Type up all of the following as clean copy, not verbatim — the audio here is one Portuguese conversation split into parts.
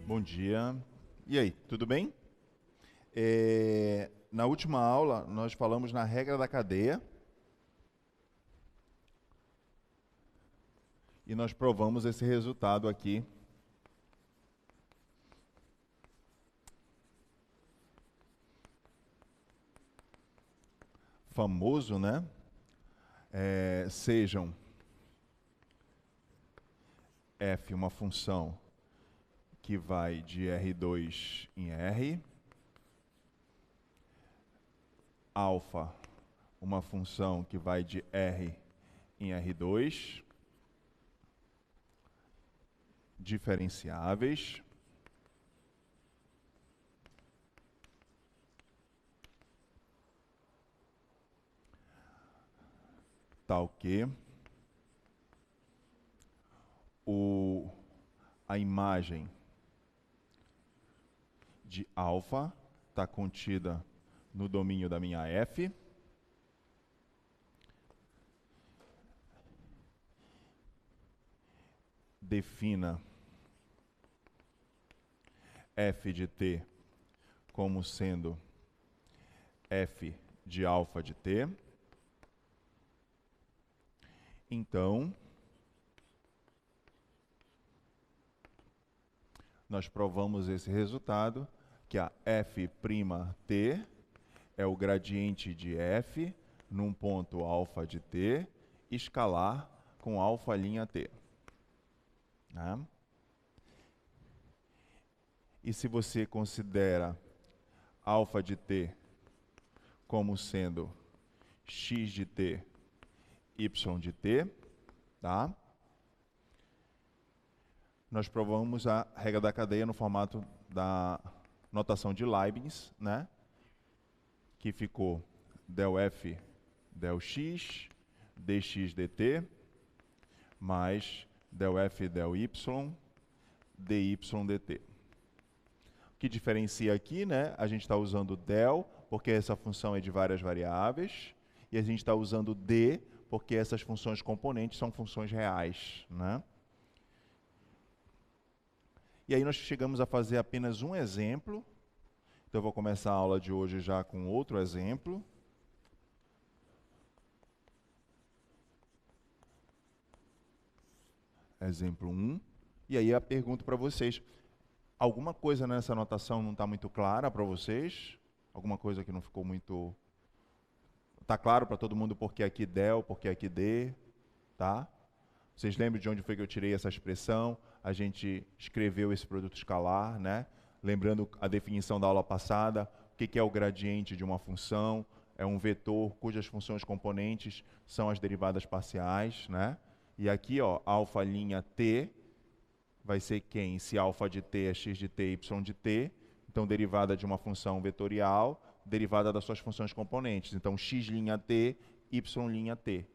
Bom dia. E aí, tudo bem? Na última aula, nós falamos na regra da cadeia e nós provamos esse resultado aqui. Famoso, né? Sejam f uma função que vai de R2 em R, alfa uma função que vai de R em R2, diferenciáveis, tal que a imagem de alfa está contida no domínio da minha f. Defina f de t como sendo f de alfa de t. Então, nós provamos esse resultado, que a f't é o gradiente de f num ponto alfa de t, escalar com alfa' t. Né? E se você considera alfa de t como sendo x de t, y de t, tá? Nós provamos a regra da cadeia no formato da notação de Leibniz, né? Que ficou del f del x dx dt mais del f del y dy dt. O que diferencia aqui, né? A gente está usando del, porque essa função é de várias variáveis, e a gente está usando d, porque essas funções componentes são funções reais, né? E aí nós chegamos a fazer apenas um exemplo. Então eu vou começar a aula de hoje já com outro exemplo. Exemplo 1. E aí eu pergunto para vocês, alguma coisa nessa anotação não está muito clara para vocês? Alguma coisa que não ficou muito... Está claro para todo mundo porque aqui del, porque aqui d, tá? Vocês lembram de onde foi que eu tirei essa expressão? A gente escreveu esse produto escalar, né? Lembrando a definição da aula passada, o que é o gradiente de uma função? É um vetor cujas funções componentes são as derivadas parciais, né? E aqui, ó, alfa' t vai ser quem? Se alfa de t é x de t, y de t, então derivada de uma função vetorial, derivada das suas funções componentes. Então, x' t, y' t.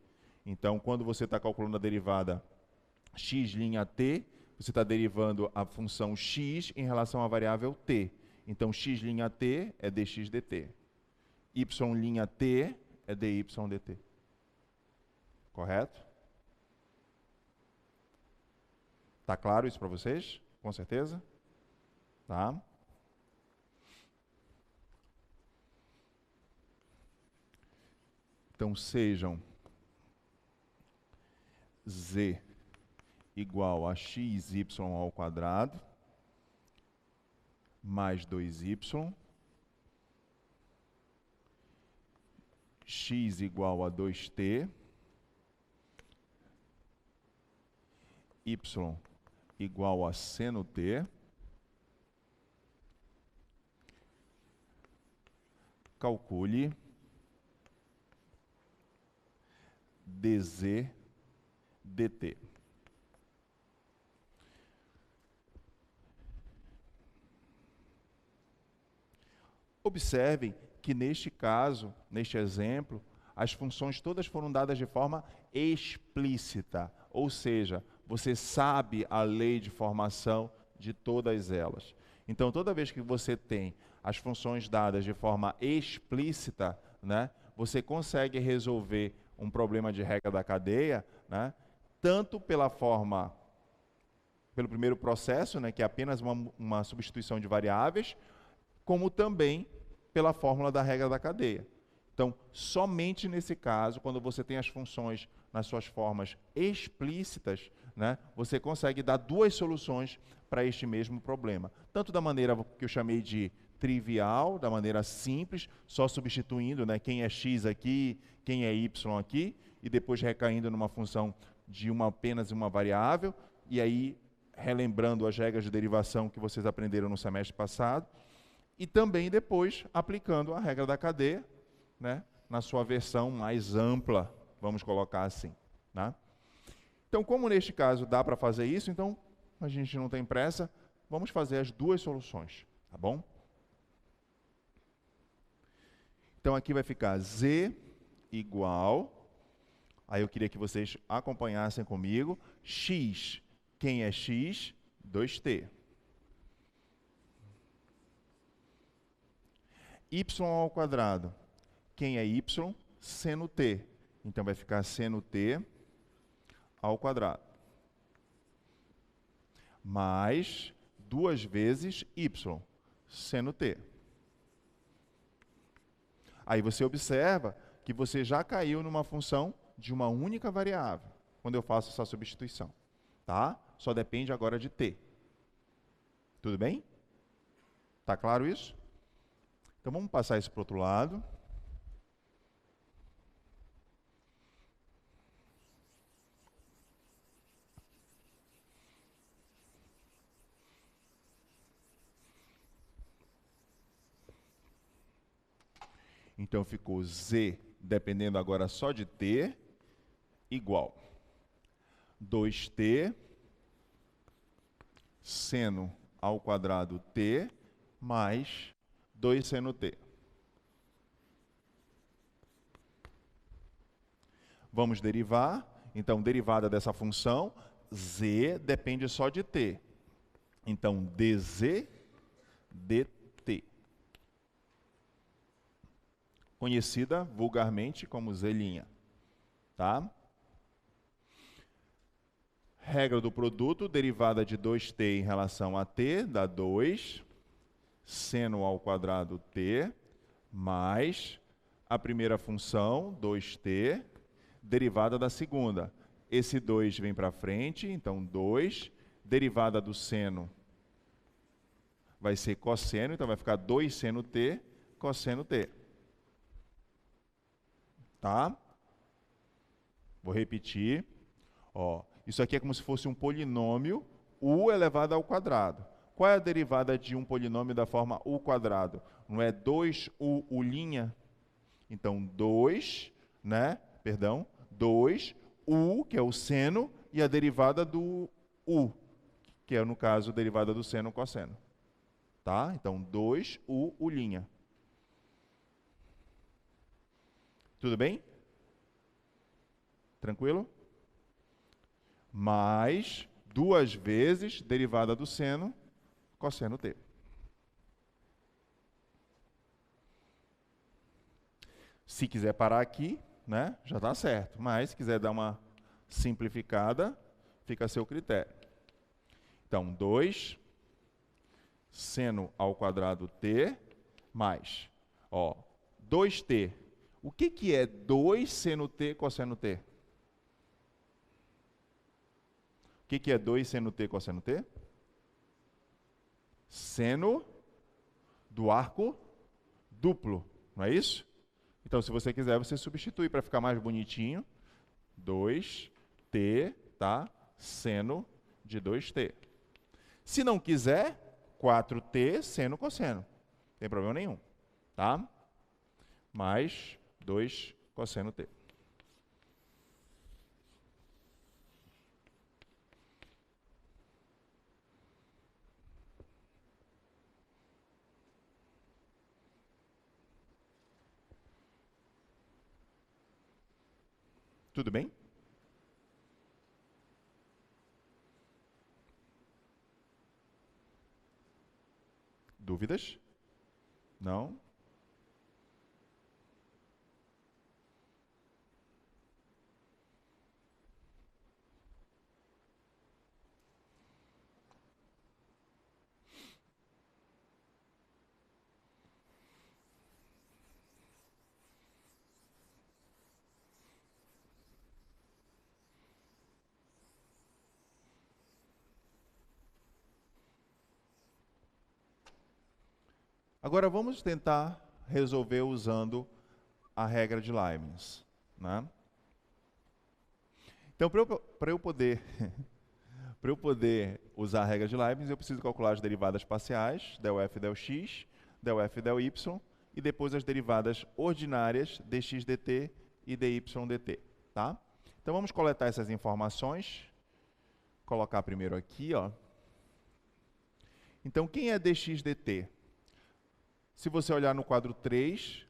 Então, quando você está calculando a derivada x' t, você está derivando a função x em relação à variável t. Então, x' t é dx dt. Y' t é dy dt. Correto? Está claro isso para vocês? Com certeza? Tá? Então, sejam z igual a xy ao quadrado mais 2y, x igual a 2t, y igual a seno t, calcule dz dt. Observem que neste caso, neste exemplo, as funções todas foram dadas de forma explícita, ou seja, você sabe a lei de formação de todas elas. Então, toda vez que você tem as funções dadas de forma explícita, né, você consegue resolver um problema de regra da cadeia, né, tanto pela forma pelo primeiro processo, né, que é apenas uma substituição de variáveis, como também pela fórmula da regra da cadeia. Então, somente nesse caso, quando você tem as funções nas suas formas explícitas, né, você consegue dar duas soluções para este mesmo problema. Tanto da maneira que eu chamei de trivial, da maneira simples, só substituindo, né, quem é x aqui, quem é y aqui, e depois recaindo numa função de apenas uma variável, e aí relembrando as regras de derivação que vocês aprenderam no semestre passado, e também depois aplicando a regra da cadeia, né, na sua versão mais ampla, vamos colocar assim. Tá? Então, como neste caso dá para fazer isso, então a gente não tem pressa, vamos fazer as duas soluções, tá bom? Então aqui vai ficar z igual, aí eu queria que vocês acompanhassem comigo, x, quem é x? 2t. Y ao quadrado, quem é y? Seno t. Então vai ficar seno t ao quadrado. Mais 2 vezes y, seno t. Aí você observa que você já caiu numa função de uma única variável, quando eu faço essa substituição. Tá? Só depende agora de t. Tudo bem? Tá claro isso? Então vamos passar isso para o outro lado. Então ficou z, dependendo agora só de t, igual 2t seno ao quadrado t mais 2 seno t. Vamos derivar. Então, derivada dessa função, z depende só de t. Então, dz dt. Conhecida vulgarmente como z'. Tá? Regra do produto, derivada de 2t em relação a t, dá 2, seno ao quadrado t, mais a primeira função, 2t, derivada da segunda. Esse 2 vem para frente, então 2, derivada do seno vai ser cosseno, então vai ficar 2 seno t, cosseno t. Tá? Vou repetir. Ó, isso aqui é como se fosse um polinômio u elevado ao quadrado. Qual é a derivada de um polinômio da forma u quadrado? Não é 2u'? Então, 2, né? Perdão, 2u, que é o seno, e a derivada do u, que é, no caso, a derivada do seno cosseno. Tá? Então, 2u'. Tudo bem? Tranquilo? Mais 2 vezes derivada do seno, cosseno t. Se quiser parar aqui, né, já está certo. Mas se quiser dar uma simplificada, fica a seu critério. Então, 2 seno ao quadrado t mais, ó, 2t. O que é 2 seno t cosseno t? O que é 2 seno t cosseno t? Seno do arco duplo, não é isso? Então, se você quiser, você substitui para ficar mais bonitinho. 2t, tá? Seno de 2t. Se não quiser, 4t seno cosseno. Não tem problema nenhum, tá? Mais 2 cosseno t. Tudo bem? Dúvidas? Não? Agora vamos tentar resolver usando a regra de Leibniz, né? Então, para eu poder para eu poder usar a regra de Leibniz, eu preciso calcular as derivadas parciais, del f, del x, del f, del y, e depois as derivadas ordinárias, dx dt e dy dt, tá? Então vamos coletar essas informações. Colocar primeiro aqui, ó. Então, quem é dx dt? Se você olhar no quadro 3,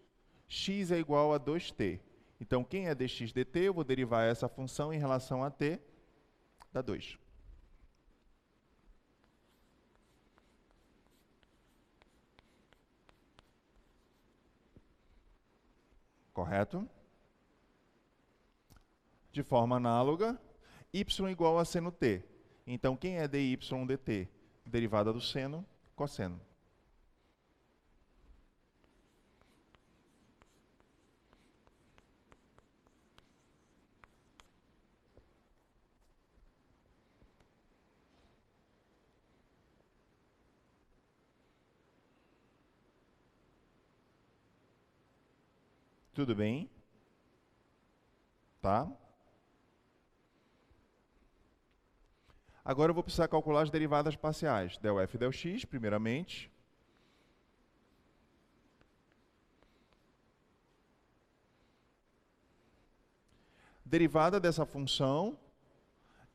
x é igual a 2t. Então, quem é dx dt, eu vou derivar essa função em relação a t, dá 2. Correto? De forma análoga, y igual a seno t. Então, quem é dy dt? Derivada do seno, cosseno. Tudo bem? Tá? Agora eu vou precisar calcular as derivadas parciais. Del f, del x, primeiramente. Derivada dessa função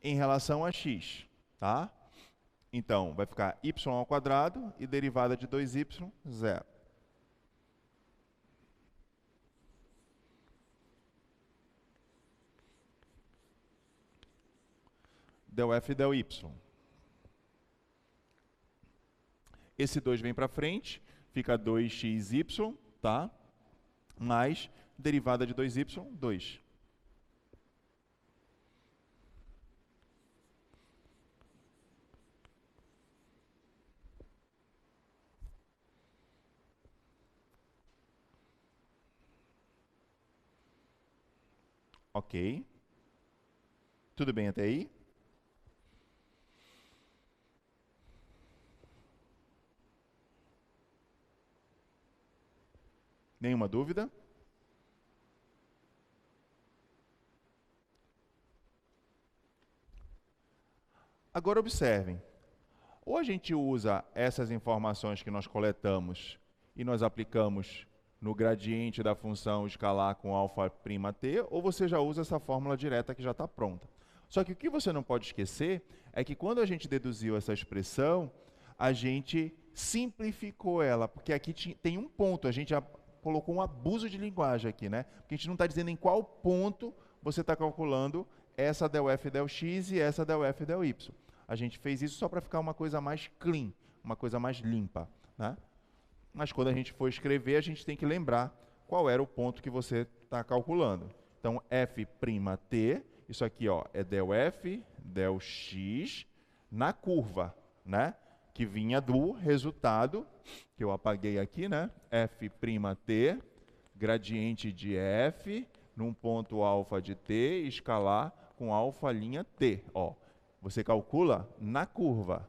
em relação a x, tá? Então, vai ficar y ao quadrado e derivada de 2y, 0. Del f, del y. Esse 2 vem para frente, fica 2xy, tá? Mais derivada de 2y, 2. Ok. Tudo bem até aí? Nenhuma dúvida? Agora observem. Ou a gente usa essas informações que nós coletamos e nós aplicamos no gradiente da função escalar com α't, ou você já usa essa fórmula direta que já está pronta. Só que o que você não pode esquecer é que quando a gente deduziu essa expressão, a gente simplificou ela, porque aqui tem um ponto, a gente já colocou um abuso de linguagem aqui, né? Porque a gente não está dizendo em qual ponto você está calculando essa del f, del x e essa del f, del y. A gente fez isso só para ficar uma coisa mais clean, uma coisa mais limpa, né? Mas quando a gente for escrever, a gente tem que lembrar qual era o ponto que você está calculando. Então, f''t, isso aqui ó, é del f, del x, na curva, né? Que vinha do resultado, que eu apaguei aqui, né? F''t, gradiente de f, num ponto alfa de t, escalar com alfa' t, ó. Você calcula na curva,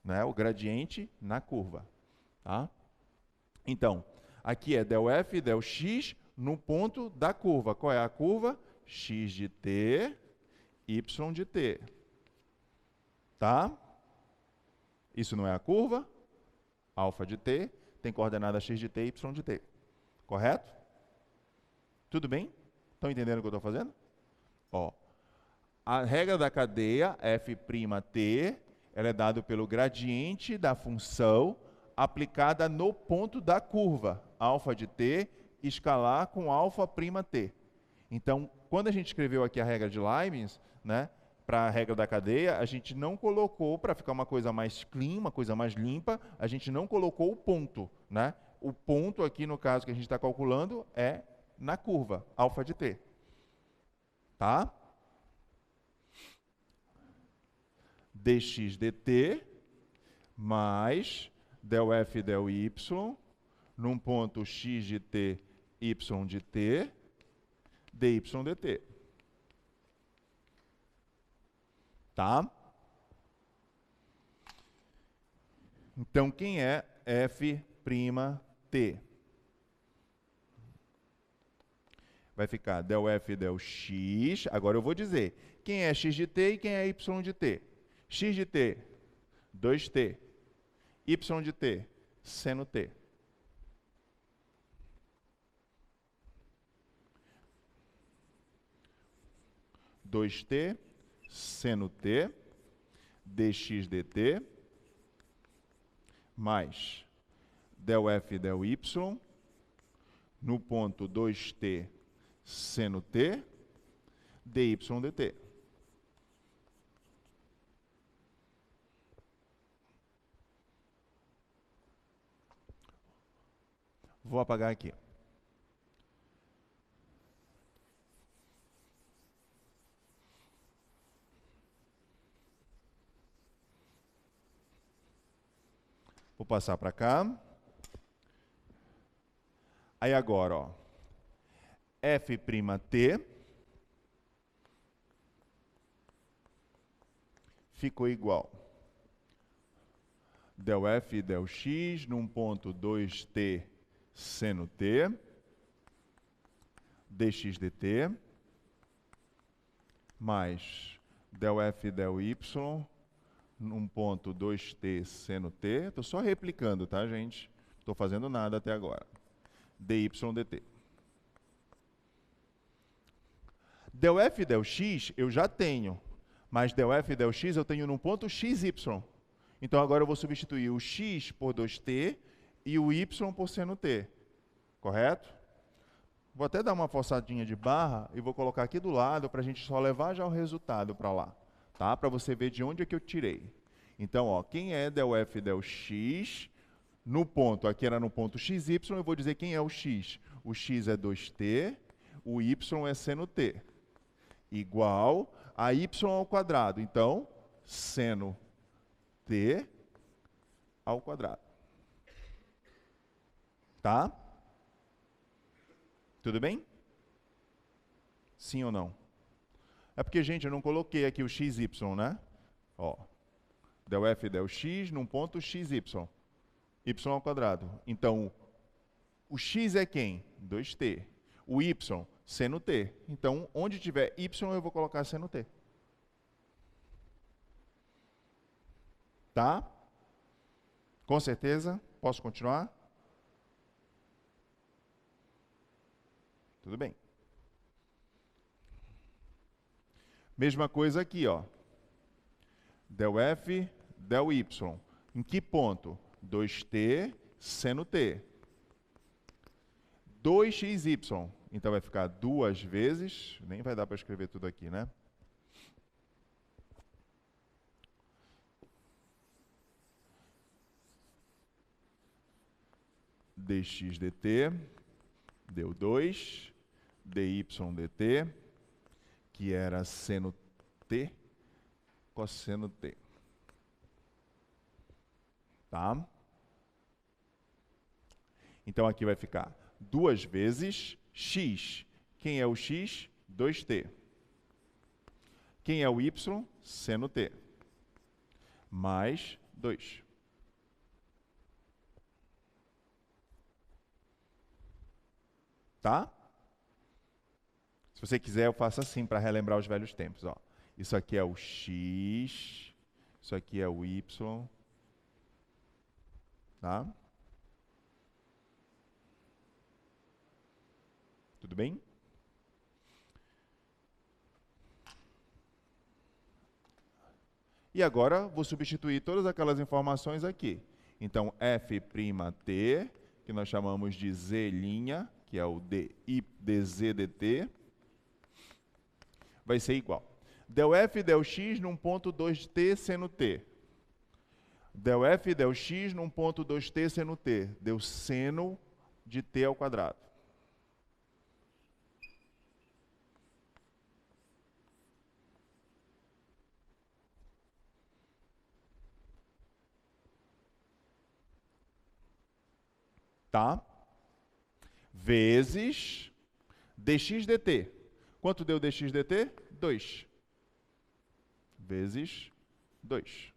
né? O gradiente na curva, tá? Então, aqui é del f, del x no ponto da curva. Qual é a curva? X de t, y de t. Tá? Isso não é a curva? Alfa de t tem coordenada x de t e y de t. Correto? Tudo bem? Estão entendendo o que eu estou fazendo? Ó, a regra da cadeia f''t, ela é dada pelo gradiente da função aplicada no ponto da curva, alfa de t, escalar com alfa''t. Então, quando a gente escreveu aqui a regra de Leibniz, né, para a regra da cadeia, a gente não colocou, para ficar uma coisa mais clean, uma coisa mais limpa, a gente não colocou o ponto, né? O ponto aqui, no caso que a gente está calculando, é na curva, alfa de t. Tá? Dx dt mais del f del y num ponto x de t, y de t, dy dt. Tá? Então, quem é f''t? T. Vai ficar del f del x. Agora eu vou dizer quem é x de t e quem é y de t. X de t, 2t. Y de t, seno t. Dois t, seno t, dx dt, mais del f del y, no ponto 2t, seno t, dy dt. Vou apagar aqui. Vou passar para cá. Aí agora, ó, f' t ficou igual del f del x num ponto 2t seno t dx dt mais del f del y num ponto 2t seno t. Estou só replicando, tá, gente? Não estou fazendo nada até agora. Dy dt. Del f del x eu já tenho, mas del f del x eu tenho num ponto xy. Então agora eu vou substituir o x por 2t e o y por seno t. Correto? Vou até dar uma forçadinha de barra e vou colocar aqui do lado para a gente só levar já o resultado para lá. Tá? Para você ver de onde é que eu tirei. Então, ó, quem é del f del x, no ponto, aqui era no ponto xy, eu vou dizer quem é o x. O x é 2t, o y é seno t. Igual a y ao quadrado. Então, seno t ao quadrado. Tá? Tudo bem? Sim ou não? É porque, gente, eu não coloquei aqui o xy, né? Ó, del f del x num ponto xy. Y ao quadrado. Então, o x é quem? 2t. O y, seno t. Então, onde tiver y, eu vou colocar seno t. Tá? Com certeza? Posso continuar? Tudo bem. Mesma coisa aqui, ó. Del f, del y. Em que ponto? 2t, seno t. 2xy. Então vai ficar 2 vezes, nem vai dar para escrever tudo aqui, né? Dx dt, deu 2, dy dt, que era seno t, cosseno t. Tá? Então aqui vai ficar 2 vezes x. Quem é o x? 2t. Quem é o y? Seno t. Mais 2. Tá? Se você quiser, eu faço assim para relembrar os velhos tempos. Ó. Isso aqui é o x, isso aqui é o y. Tá? Tudo bem? E agora, vou substituir todas aquelas informações aqui. Então, f', que nós chamamos de z', que é o dz dt, vai ser igual. Del f del x num ponto 2t seno t. Del f del x num ponto 2t seno t. Deu seno de t ao quadrado. Tá? Vezes dx dt. Quanto deu dx dt? 2. Vezes 2.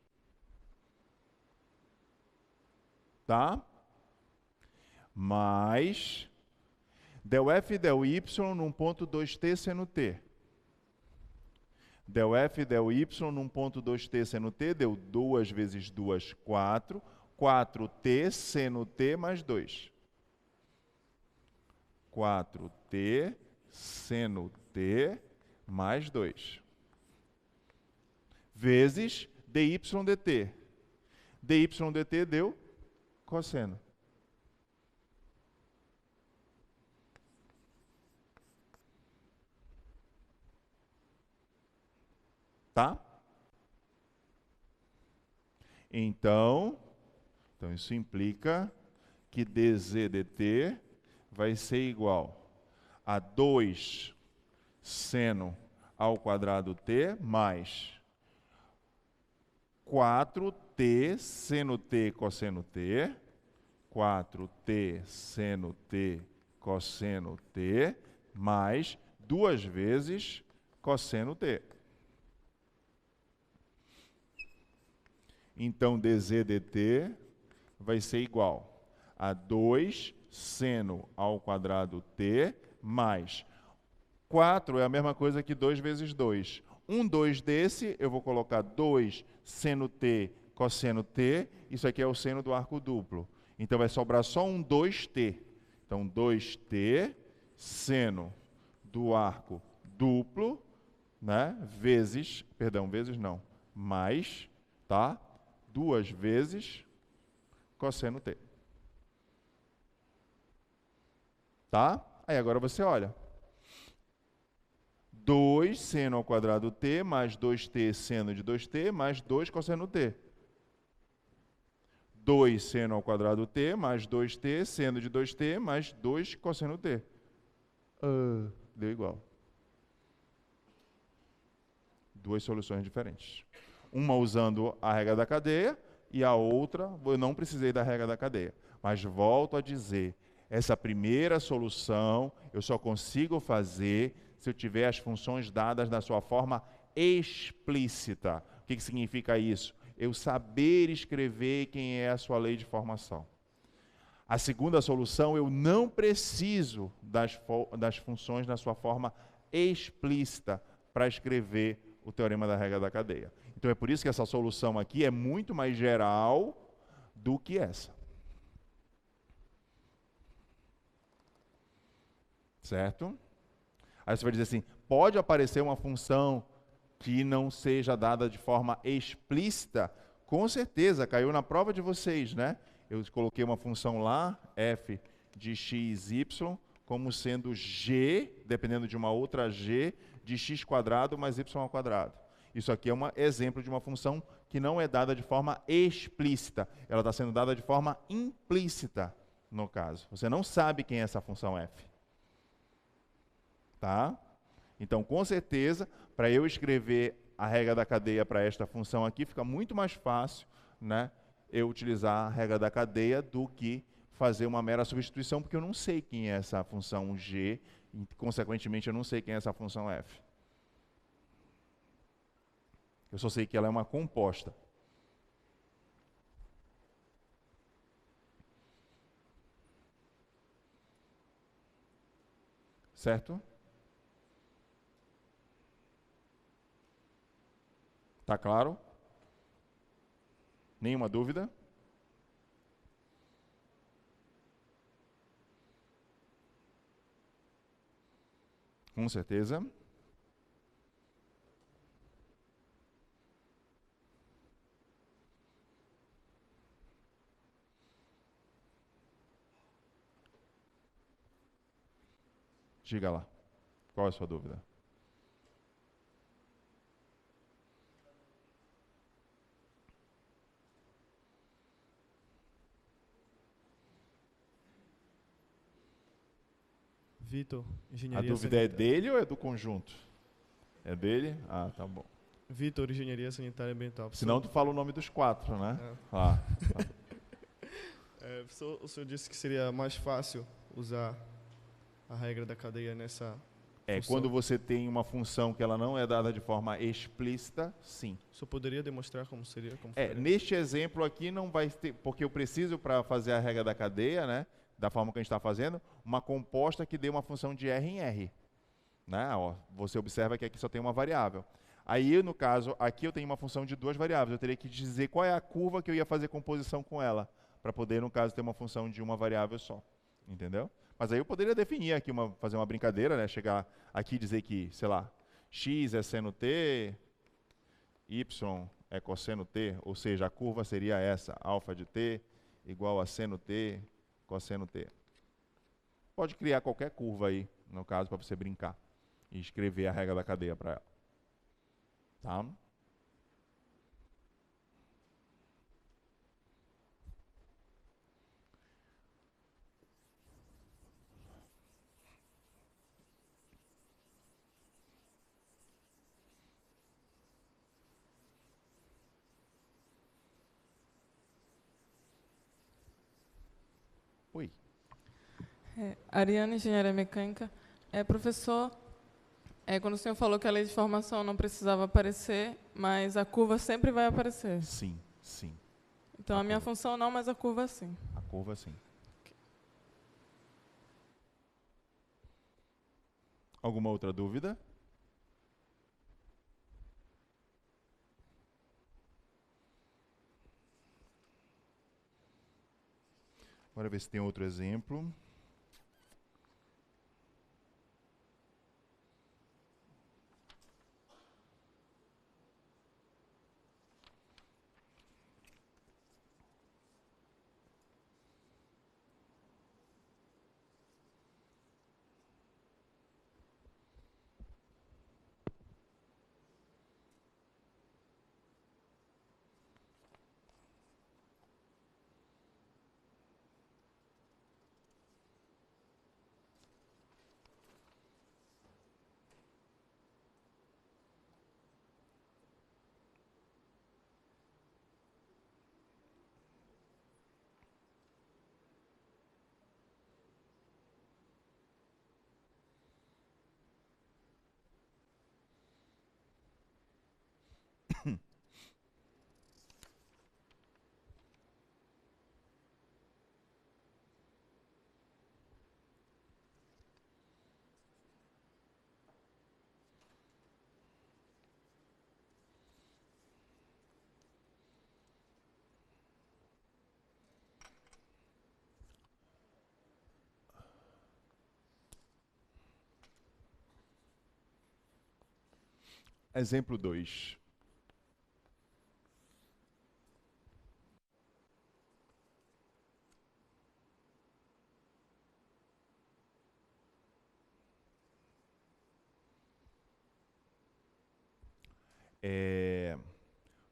Tá? mais del f e del y num ponto 2t seno t. Del f e del y num ponto 2t seno t deu 2 vezes 2, 4. 4t seno t mais 2. 4t seno t mais 2. Vezes dy dt. Dy dt deu cosseno. Tá? Então isso implica que dz dt vai ser igual a 2 seno ao quadrado t mais 4t seno t cosseno t, 4t seno t cosseno t, mais 2 vezes cosseno t. Então, dz dt vai ser igual a 2 seno ao quadrado t mais 4 é a mesma coisa que 2 vezes 2. 2 desse, eu vou colocar 2 seno t cosseno t. Isso aqui é o seno do arco duplo. Então, vai sobrar só 2t. Então, 2t seno do arco duplo, né? Vezes não, mais, tá? 2 vezes cosseno t. Tá? Aí agora você olha. 2 seno ao quadrado t mais 2t seno de 2t mais 2 cosseno t. 2 seno ao quadrado t mais 2t seno de 2t mais 2 cosseno t. Deu igual. Duas soluções diferentes. Uma usando a regra da cadeia e a outra, eu não precisei da regra da cadeia. Mas volto a dizer, essa primeira solução eu só consigo fazer se eu tiver as funções dadas da sua forma explícita. O que significa isso? Eu saber escrever quem é a sua lei de formação. A segunda solução, eu não preciso das funções na sua forma explícita para escrever o teorema da regra da cadeia. Então é por isso que essa solução aqui é muito mais geral do que essa. Certo? Aí você vai dizer assim, pode aparecer uma função que não seja dada de forma explícita? Com certeza, caiu na prova de vocês, né? Eu coloquei uma função lá, f de x, y, como sendo g, dependendo de uma outra g, de x quadrado mais y ao quadrado. Isso aqui é um exemplo de uma função que não é dada de forma explícita. Ela está sendo dada de forma implícita, no caso. Você não sabe quem é essa função f. Tá? Então, com certeza, para eu escrever a regra da cadeia para esta função aqui, fica muito mais fácil, né, eu utilizar a regra da cadeia do que fazer uma mera substituição, porque eu não sei quem é essa função g, e, consequentemente, eu não sei quem é essa função f. Eu só sei que ela é uma composta. Certo? Tá claro? Nenhuma dúvida? Com certeza. Diga lá. Qual é a sua dúvida? Vitor, A engenharia dúvida é sanitária. dele ou é do conjunto? É dele? Ah, tá bom. Vitor, engenharia sanitária e ambiental. Senão tu fala o nome dos 4, né? É. Ah, Professor, o senhor disse que seria mais fácil usar a regra da cadeia nessa função. quando você tem uma função que ela não é dada de forma explícita, sim. O senhor poderia demonstrar como seria? Como faria? Neste exemplo aqui não vai ter, porque eu preciso para fazer a regra da cadeia, né, da forma que a gente está fazendo, uma composta que dê uma função de R em R. Né? Ó, você observa que aqui só tem uma variável. Aí, no caso, aqui eu tenho uma função de duas variáveis. Eu teria que dizer qual é a curva que eu ia fazer composição com ela, para poder, no caso, ter uma função de uma variável só. Entendeu? Mas aí eu poderia definir aqui, fazer uma brincadeira, né? Chegar aqui e dizer que, sei lá, x é seno t, y é cosseno t, ou seja, a curva seria essa, alfa de t igual a seno t, cosseno t. Pode criar qualquer curva aí, no caso, para você brincar e escrever a regra da cadeia para ela. Tá? Oi. Ariane, engenharia mecânica. Professor, quando o senhor falou que a lei de formação não precisava aparecer, mas a curva sempre vai aparecer. Sim, sim. Então a minha função não, mas a curva sim. A curva sim. Alguma outra dúvida? Bora ver se tem outro exemplo. Exemplo 2.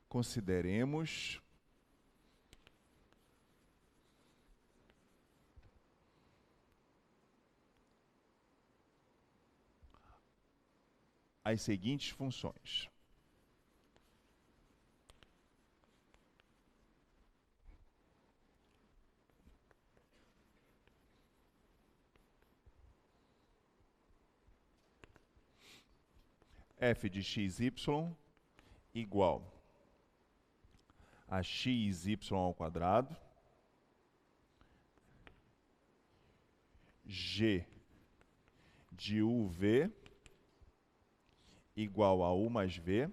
Consideremos as seguintes funções. F de xy igual a xy ao quadrado, g de uv igual a u mais v,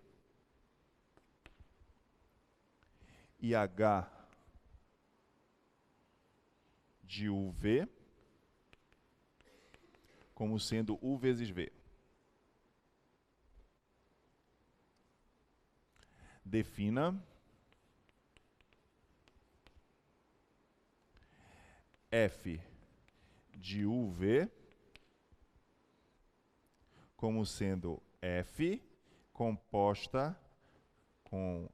e h de uv como sendo u vezes v. Defina f de uv como sendo f composta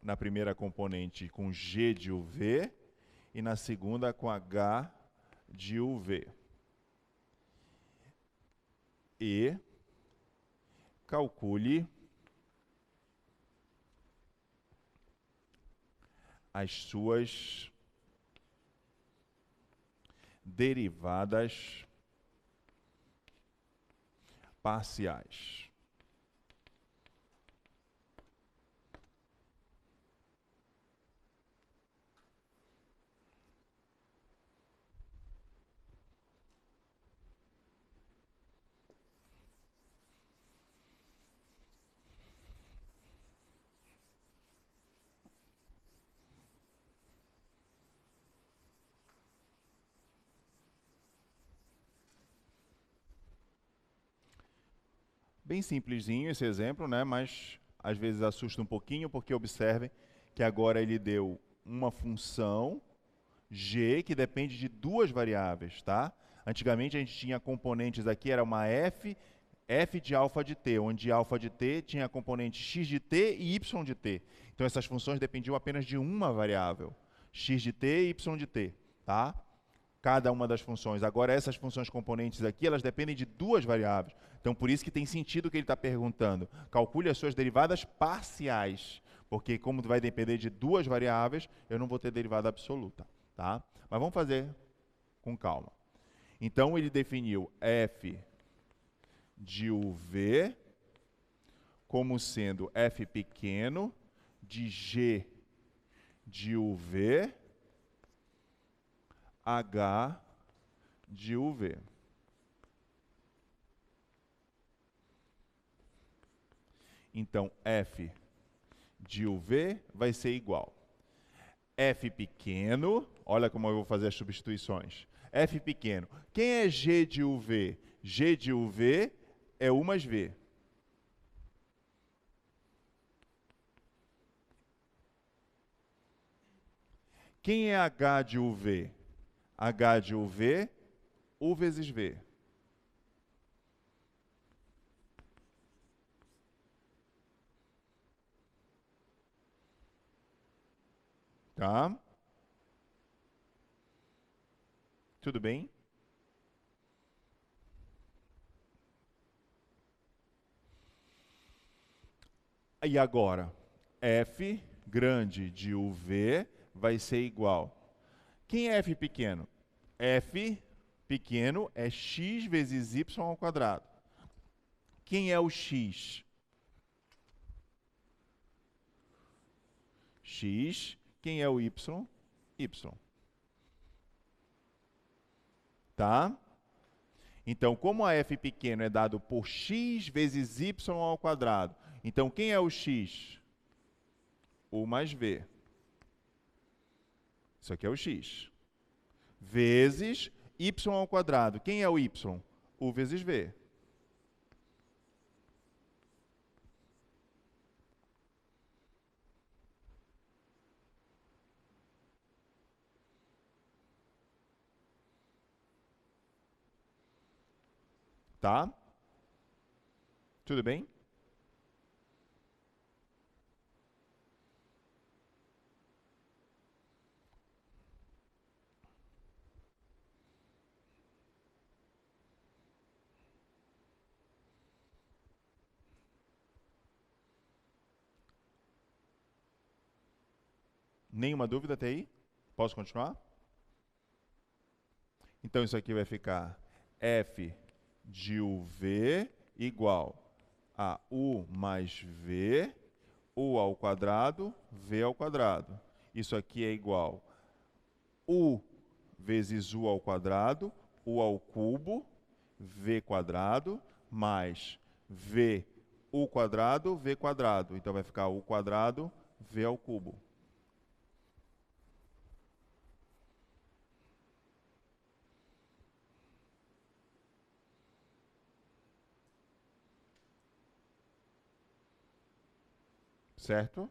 na primeira componente com g de uv e na segunda com h de uv. E calcule as suas derivadas parciais. Bem simplesinho esse exemplo, né? Mas às vezes assusta um pouquinho, porque observem que agora ele deu uma função g que depende de duas variáveis, tá? Antigamente a gente tinha componentes aqui, era uma f de alfa de t, onde alfa de t tinha componente x de t e y de t. Então essas funções dependiam apenas de uma variável, x de t e y de t, tá? Cada uma das funções. Agora essas funções componentes aqui, elas dependem de duas variáveis. Então por isso que tem sentido o que ele está perguntando. Calcule as suas derivadas parciais, porque como vai depender de duas variáveis, eu não vou ter derivada absoluta, tá? Mas vamos fazer com calma. Então ele definiu f de uv como sendo f pequeno de g de uv h de uv. Então f de uv vai ser igual f pequeno, olha como eu vou fazer as substituições. F pequeno. Quem é g de uv? G de uv é U mais V. Quem é H de UV? H de UV, U vezes V. Tá? Tudo bem? E agora, F grande de UV vai ser igual. Quem é F pequeno? F pequeno é x vezes y ao quadrado. Quem é o x? X. Quem é o y? Y. Tá? Então, como a f pequeno é dado por x vezes y ao quadrado, então quem é o x? U mais V. Isso aqui é o x. Vezes y ao quadrado. Quem é o y? U vezes V. Tá? Tudo bem? Nenhuma dúvida até aí? Posso continuar? Então isso aqui vai ficar f de uv igual a u mais v, u ao quadrado, v ao quadrado. Isso aqui é igual u vezes u ao quadrado, u ao cubo, v quadrado, mais v, u quadrado, v quadrado. Então vai ficar u quadrado, v ao cubo. Certo?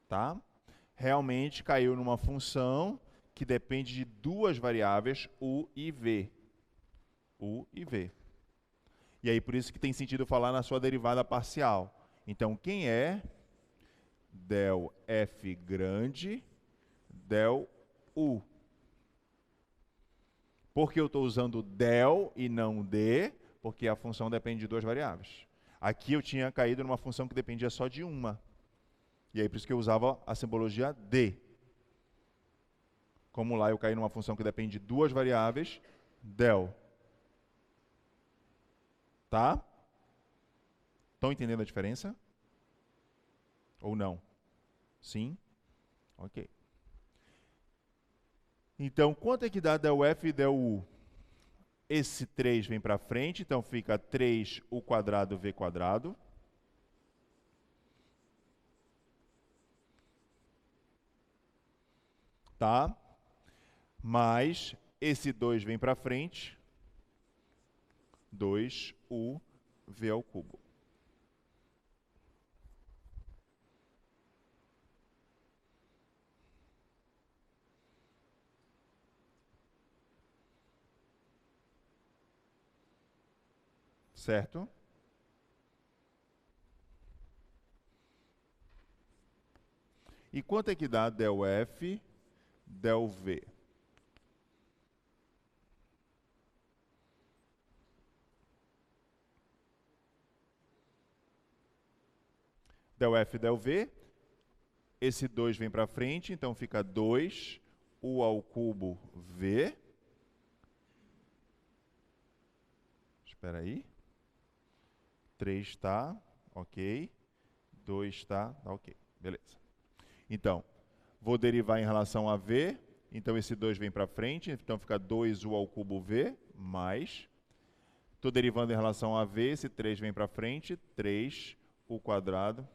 Tá? Realmente caiu numa função que depende de duas variáveis, u e v. U e v. E aí por isso que tem sentido falar na sua derivada parcial. Então quem é del f grande del u? Por que eu estou usando del e não d? Porque a função depende de duas variáveis. Aqui eu tinha caído numa função que dependia só de uma. E aí por isso que eu usava a simbologia d. Como lá eu caí numa função que depende de duas variáveis, del. Tá? Estão entendendo a diferença? Ou não? Sim? Ok. Então, quanto é que dá del f e del u? Esse 3 vem para frente, então fica 3u quadrado v quadrado. Tá? Mais esse 2 vem para frente, 2u V ao cubo. Certo? E quanto é que dá del F, del V? Del F, del V. Esse 2 vem para frente, então fica 2 U ao cubo V. Espera aí. 3 está, ok. 2 está, ok. Beleza. Então, vou derivar em relação a V. Então, esse 2 vem para frente. Então, fica 2U ao cubo V, mais. Estou derivando em relação a V. Esse 3 vem para frente. 3U quadrado,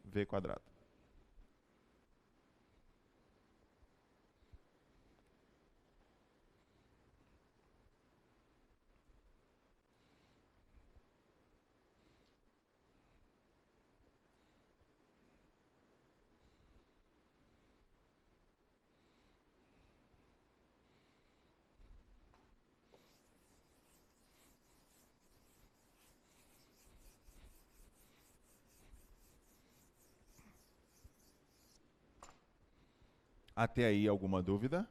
V quadrado. Até aí, alguma dúvida?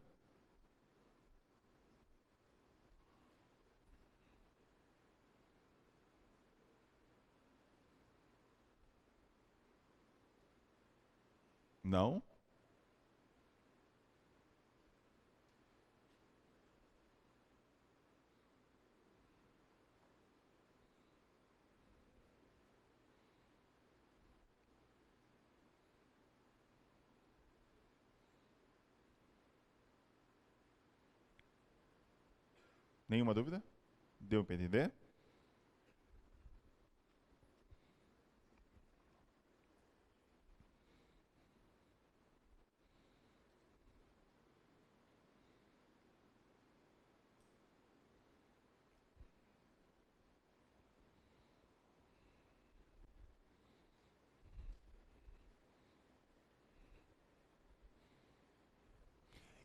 Não? Nenhuma dúvida? Deu para entender?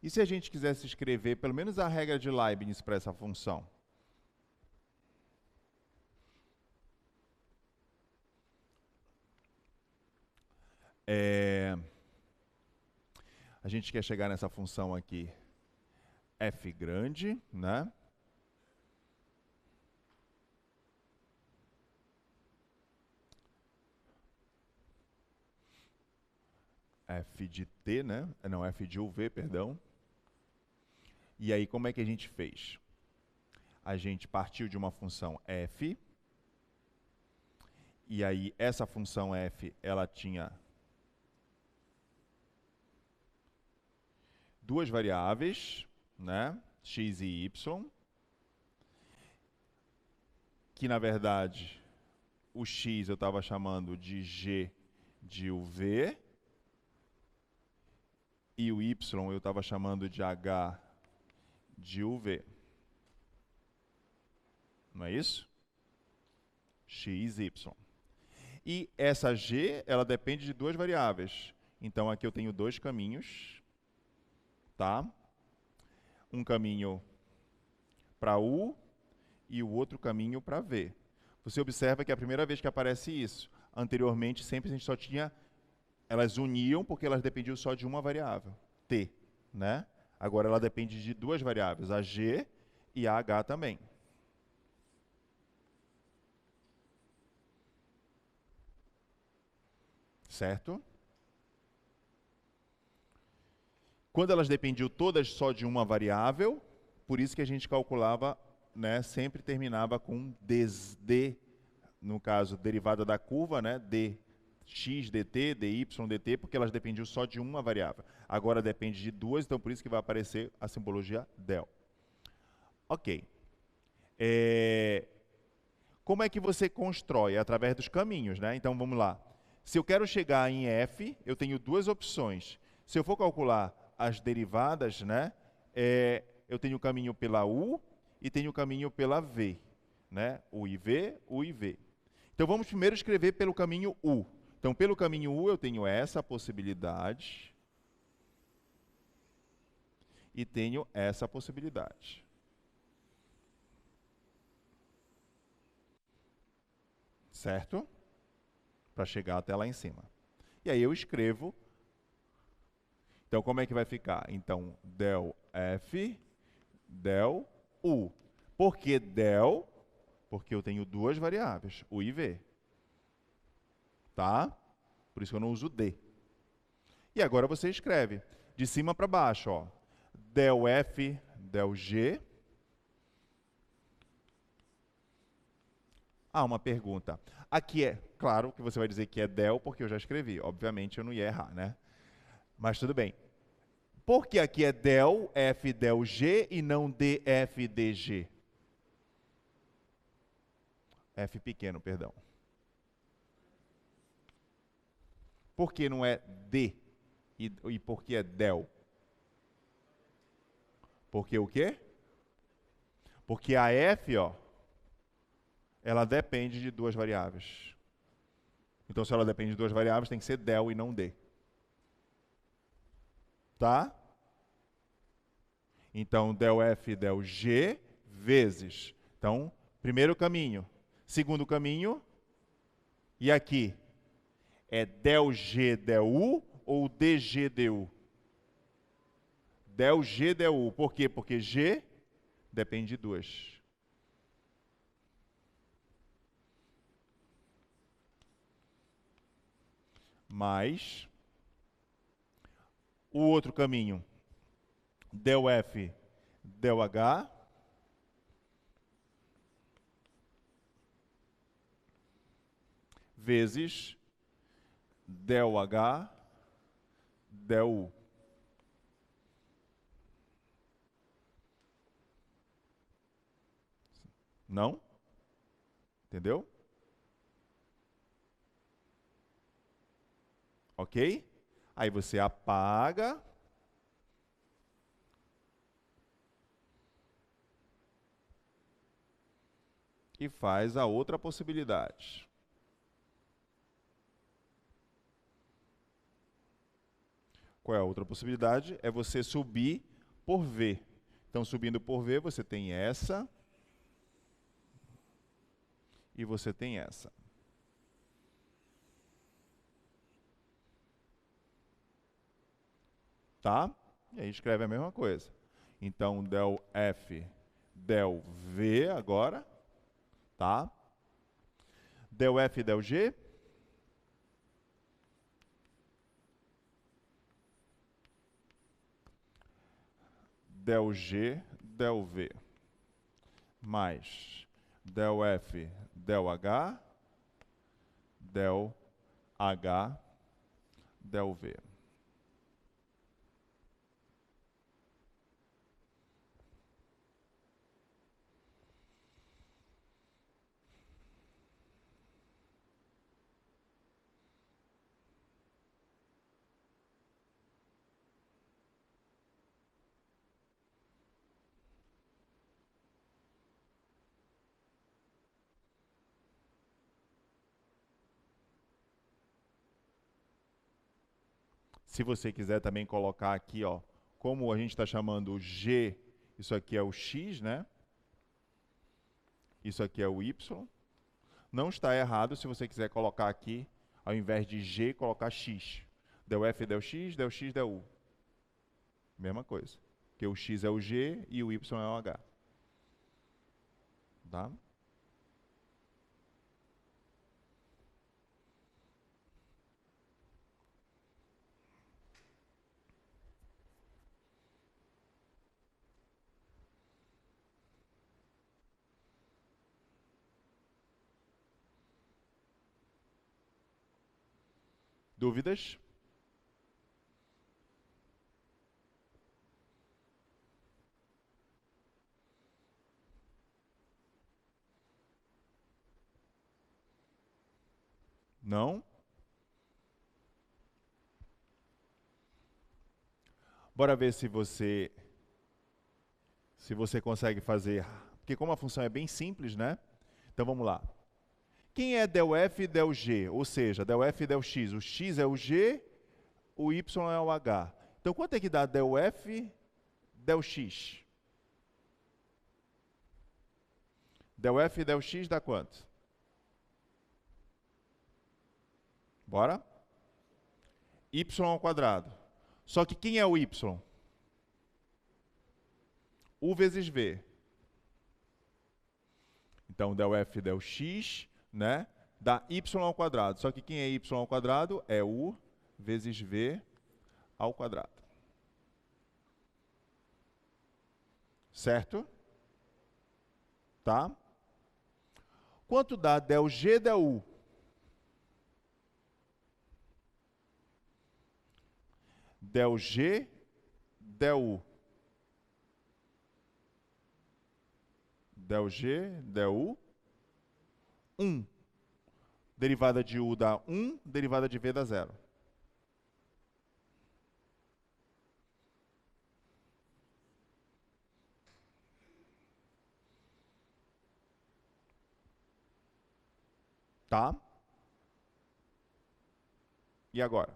E se a gente quisesse escrever pelo menos a regra de Leibniz para essa função? A gente quer chegar nessa função aqui, f grande, né? F de t, né? Não, f de uv, perdão. E aí, como é que a gente fez? A gente partiu de uma função f, e aí essa função f, ela tinha duas variáveis, né? X e y, que na verdade o x eu estava chamando de g de uv, e o y eu estava chamando de h de uv. Não é isso? X, y. E essa g, ela depende de duas variáveis. Então, aqui eu tenho dois caminhos, tá? Um caminho para U e o outro caminho para V. Você observa que a primeira vez que aparece isso, anteriormente sempre a gente só tinha, elas uniam porque elas dependiam só de uma variável, t, né? Agora ela depende de duas variáveis, a g e a h também. Certo? Quando elas dependiam todas só de uma variável, por isso que a gente calculava, né, sempre terminava com d, no caso, derivada da curva, né, dx dt, dy dt, porque elas dependiam só de uma variável. Agora depende de duas, então por isso que vai aparecer a simbologia del. Ok. Como é que você constrói? É através dos caminhos, né? Então vamos lá. Se eu quero chegar em f, eu tenho duas opções. Se eu for calcular as derivadas, né, eu tenho o caminho pela u e tenho o caminho pela v, né? U e v, u e v. Então vamos primeiro escrever pelo caminho U. Então pelo caminho U eu tenho essa possibilidade e tenho essa possibilidade. Certo? Para chegar até lá em cima. E aí eu escrevo. Então como é que vai ficar? Então del F, del U. Por que del? Porque eu tenho duas variáveis, U e V. Tá? Por isso que eu não uso D. E agora você escreve de cima para baixo, ó. Del F, del G. Ah, uma pergunta. Aqui é, claro que você vai dizer que é del, porque eu já escrevi. Obviamente eu não ia errar, né? Mas tudo bem. Por que aqui é del, F, del G e não D, F, D, G? F pequeno, perdão. Por que não é D e por que é del? Porque o quê? Porque a F, ó, ela depende de duas variáveis. Então, se ela depende de duas variáveis, tem que ser del e não D. Tá? Então, del F, del G, vezes. Então, primeiro caminho. Segundo caminho. E aqui? É del G, del U ou DG, DU? Del G, del U. Por quê? Porque G depende de duas. Mais o outro caminho, del F, del H, vezes del H, del U. Não? Entendeu? Ok? Aí você apaga. E faz a outra possibilidade. Qual é a outra possibilidade? É você subir por V. Então, subindo por V, você tem essa. E você tem essa. Tá? E aí escreve a mesma coisa. Então, del F, del V agora. Tá? Del F, del G. Del G, del V. Mais del F, del H. Del H, del V. Se você quiser também colocar aqui, ó, como a gente está chamando G, isso aqui é o X, né? Isso aqui é o Y. Não está errado se você quiser colocar aqui, ao invés de G, colocar X. Del F, del X, del X, del U. Mesma coisa. Porque o X é o G e o Y é o H. Tá? Dúvidas? Não? Bora ver se você consegue fazer, porque como a função é bem simples, né? Então vamos lá. Quem é del F e del G? Ou seja, del F e del X. O X é o G, o Y é o H. Então, quanto é que dá del F, del X? Del F e del X dá quanto? Bora? Y ao quadrado. Só que quem é o Y? U vezes V. Então, del F e del X, né? Dá Y ao quadrado. Só que quem é Y ao quadrado é U vezes V ao quadrado. Certo? Tá? Quanto dá del G del U? Del G del U. Del G del U. 1. Derivada de U dá 1, derivada de V dá 0. Tá? E agora?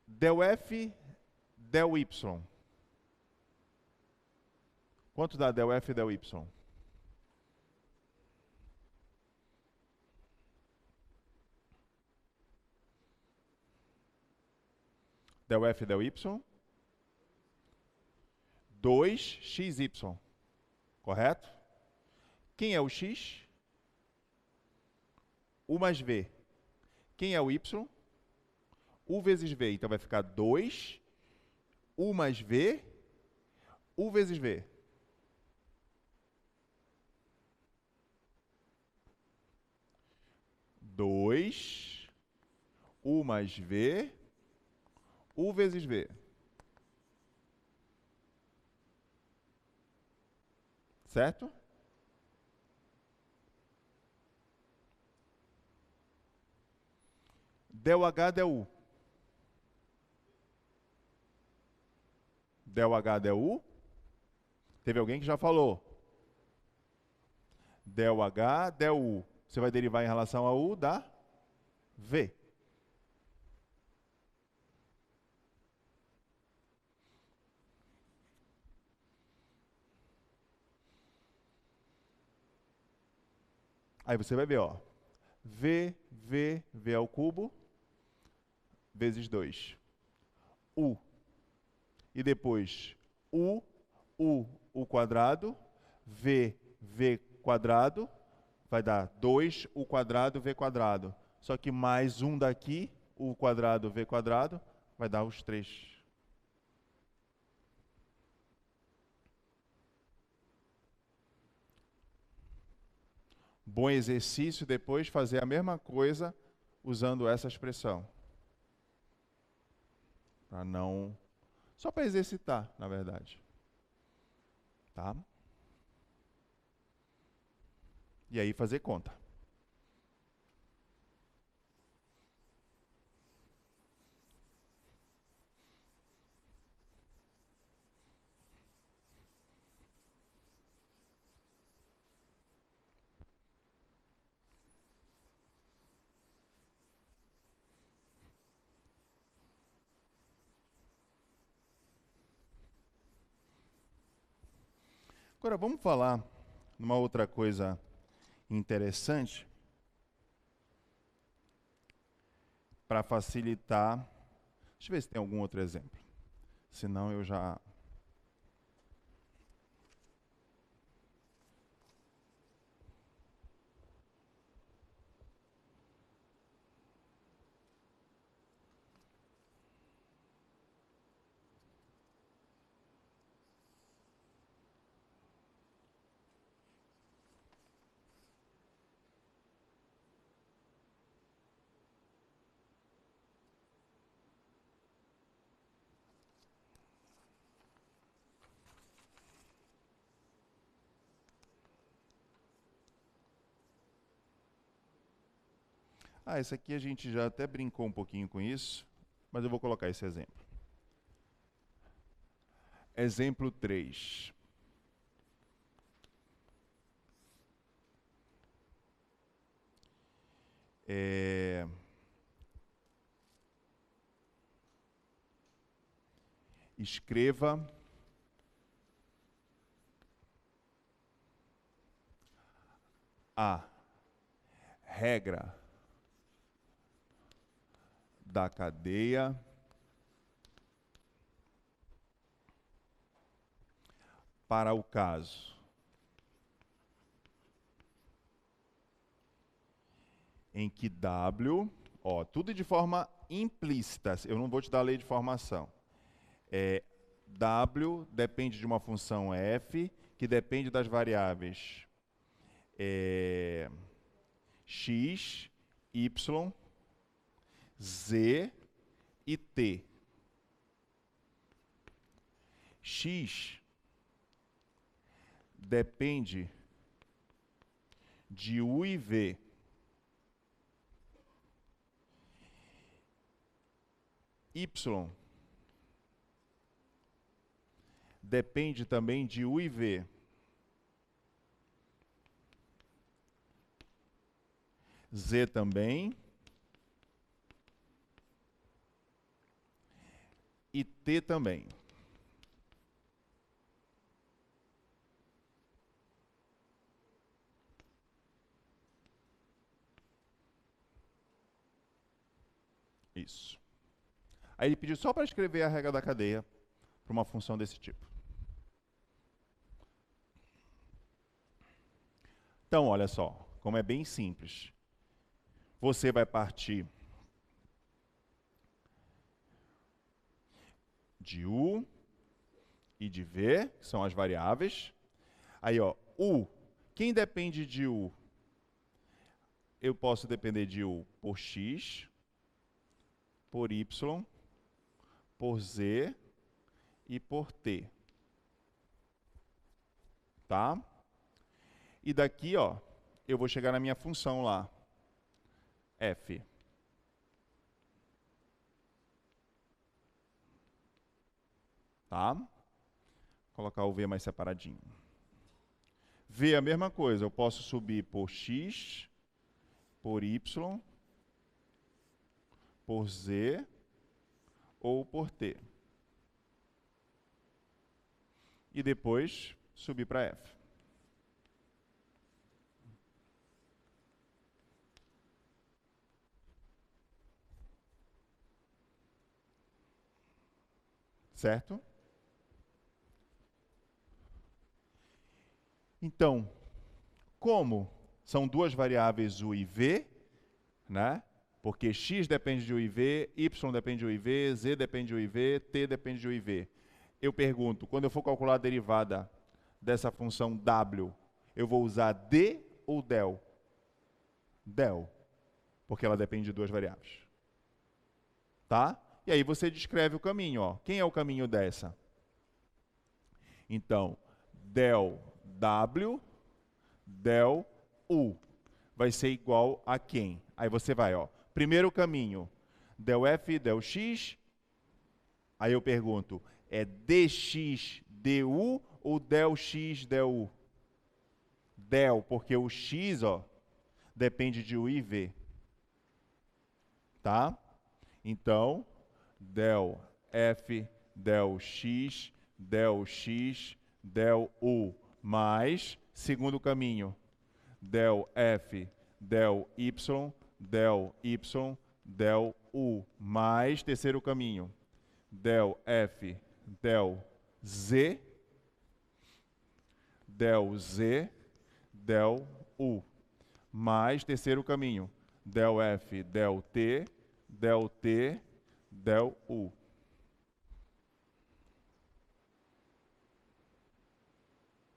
Del F, del Y. Quanto dá del F e del Y? Del F e del Y? 2xy. Correto? Quem é o X? U mais V. Quem é o Y? U vezes V. Então vai ficar 2, U mais V, U vezes V. Dois, U mais V, U vezes V. Certo? Del H, del U. Del H, del U. Teve alguém que já falou. Del H, del U. Você vai derivar em relação a U, dá V. Aí você vai ver, ó. V ao cubo, vezes 2. U. E depois U quadrado, V quadrado, vai dar 2U quadrado, V quadrado. Só que mais um daqui, U quadrado, V quadrado, vai dar os 3. Bom exercício depois fazer a mesma coisa usando essa expressão. Para não... Só para exercitar, na verdade. Tá? E aí fazer conta. Agora vamos falar numa outra coisa interessante para facilitar. Deixa eu ver se tem algum outro exemplo. Senão eu já... esse aqui a gente já até brincou um pouquinho com isso, mas eu vou colocar esse exemplo. Exemplo 3. Escreva a regra da cadeia para o caso em que W, ó, tudo de forma implícita, eu não vou te dar a lei de formação. W depende de uma função f, que depende das variáveis x, y, z e t. X depende de u e v. Y depende também de u e v. Z também. E T também. Isso. Aí ele pediu só para escrever a regra da cadeia para uma função desse tipo. Então, olha só, como é bem simples. Você vai partir de U e de V, que são as variáveis. Aí, ó, U. Quem depende de U? Eu posso depender de U por X, por Y, por Z e por T. Tá? E daqui, ó, eu vou chegar na minha função lá, f. Tá? Vou colocar o V mais separadinho. V é a mesma coisa, eu posso subir por X, por Y, por Z ou por T. E depois subir para F. Certo? Então, como são duas variáveis U e V, né? Porque X depende de U e V, Y depende de U e V, Z depende de U e V, T depende de U e V. Eu pergunto, quando eu for calcular a derivada dessa função W, eu vou usar D ou del? Del, porque ela depende de duas variáveis. Tá? E aí você descreve o caminho, ó. Quem é o caminho dessa? Então, del W, del U. Vai ser igual a quem? Aí você vai, ó. Primeiro caminho, del F, del X. Aí eu pergunto, é dx, du ou del X, del U? Del, porque o X, ó, depende de U e V. Tá? Então, del F, del X, del U, mais, segundo caminho, del F, del Y, del U, mais, terceiro caminho, del F, del Z, del U, mais, terceiro caminho, del F, del T, del U.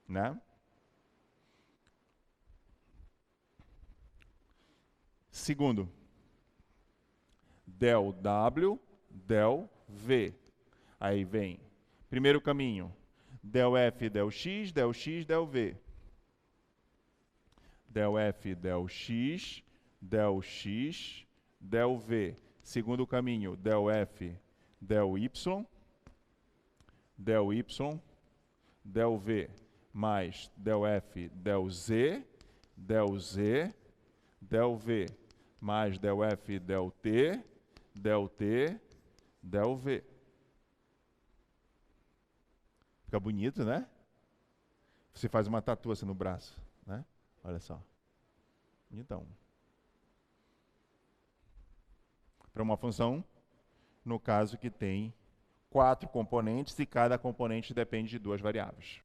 Né? Segundo, del W, del V. Aí vem, primeiro caminho, del F, del X, del V. Del F, del X, del V. Segundo caminho, del F, del Y, del V, mais del F, del Z, del V. mais del F, del T, del T, del V. Fica bonito, né? Você faz uma tatu assim no braço, né? Olha só. Então, para uma função, no caso que tem 4 componentes e cada componente depende de 2 variáveis.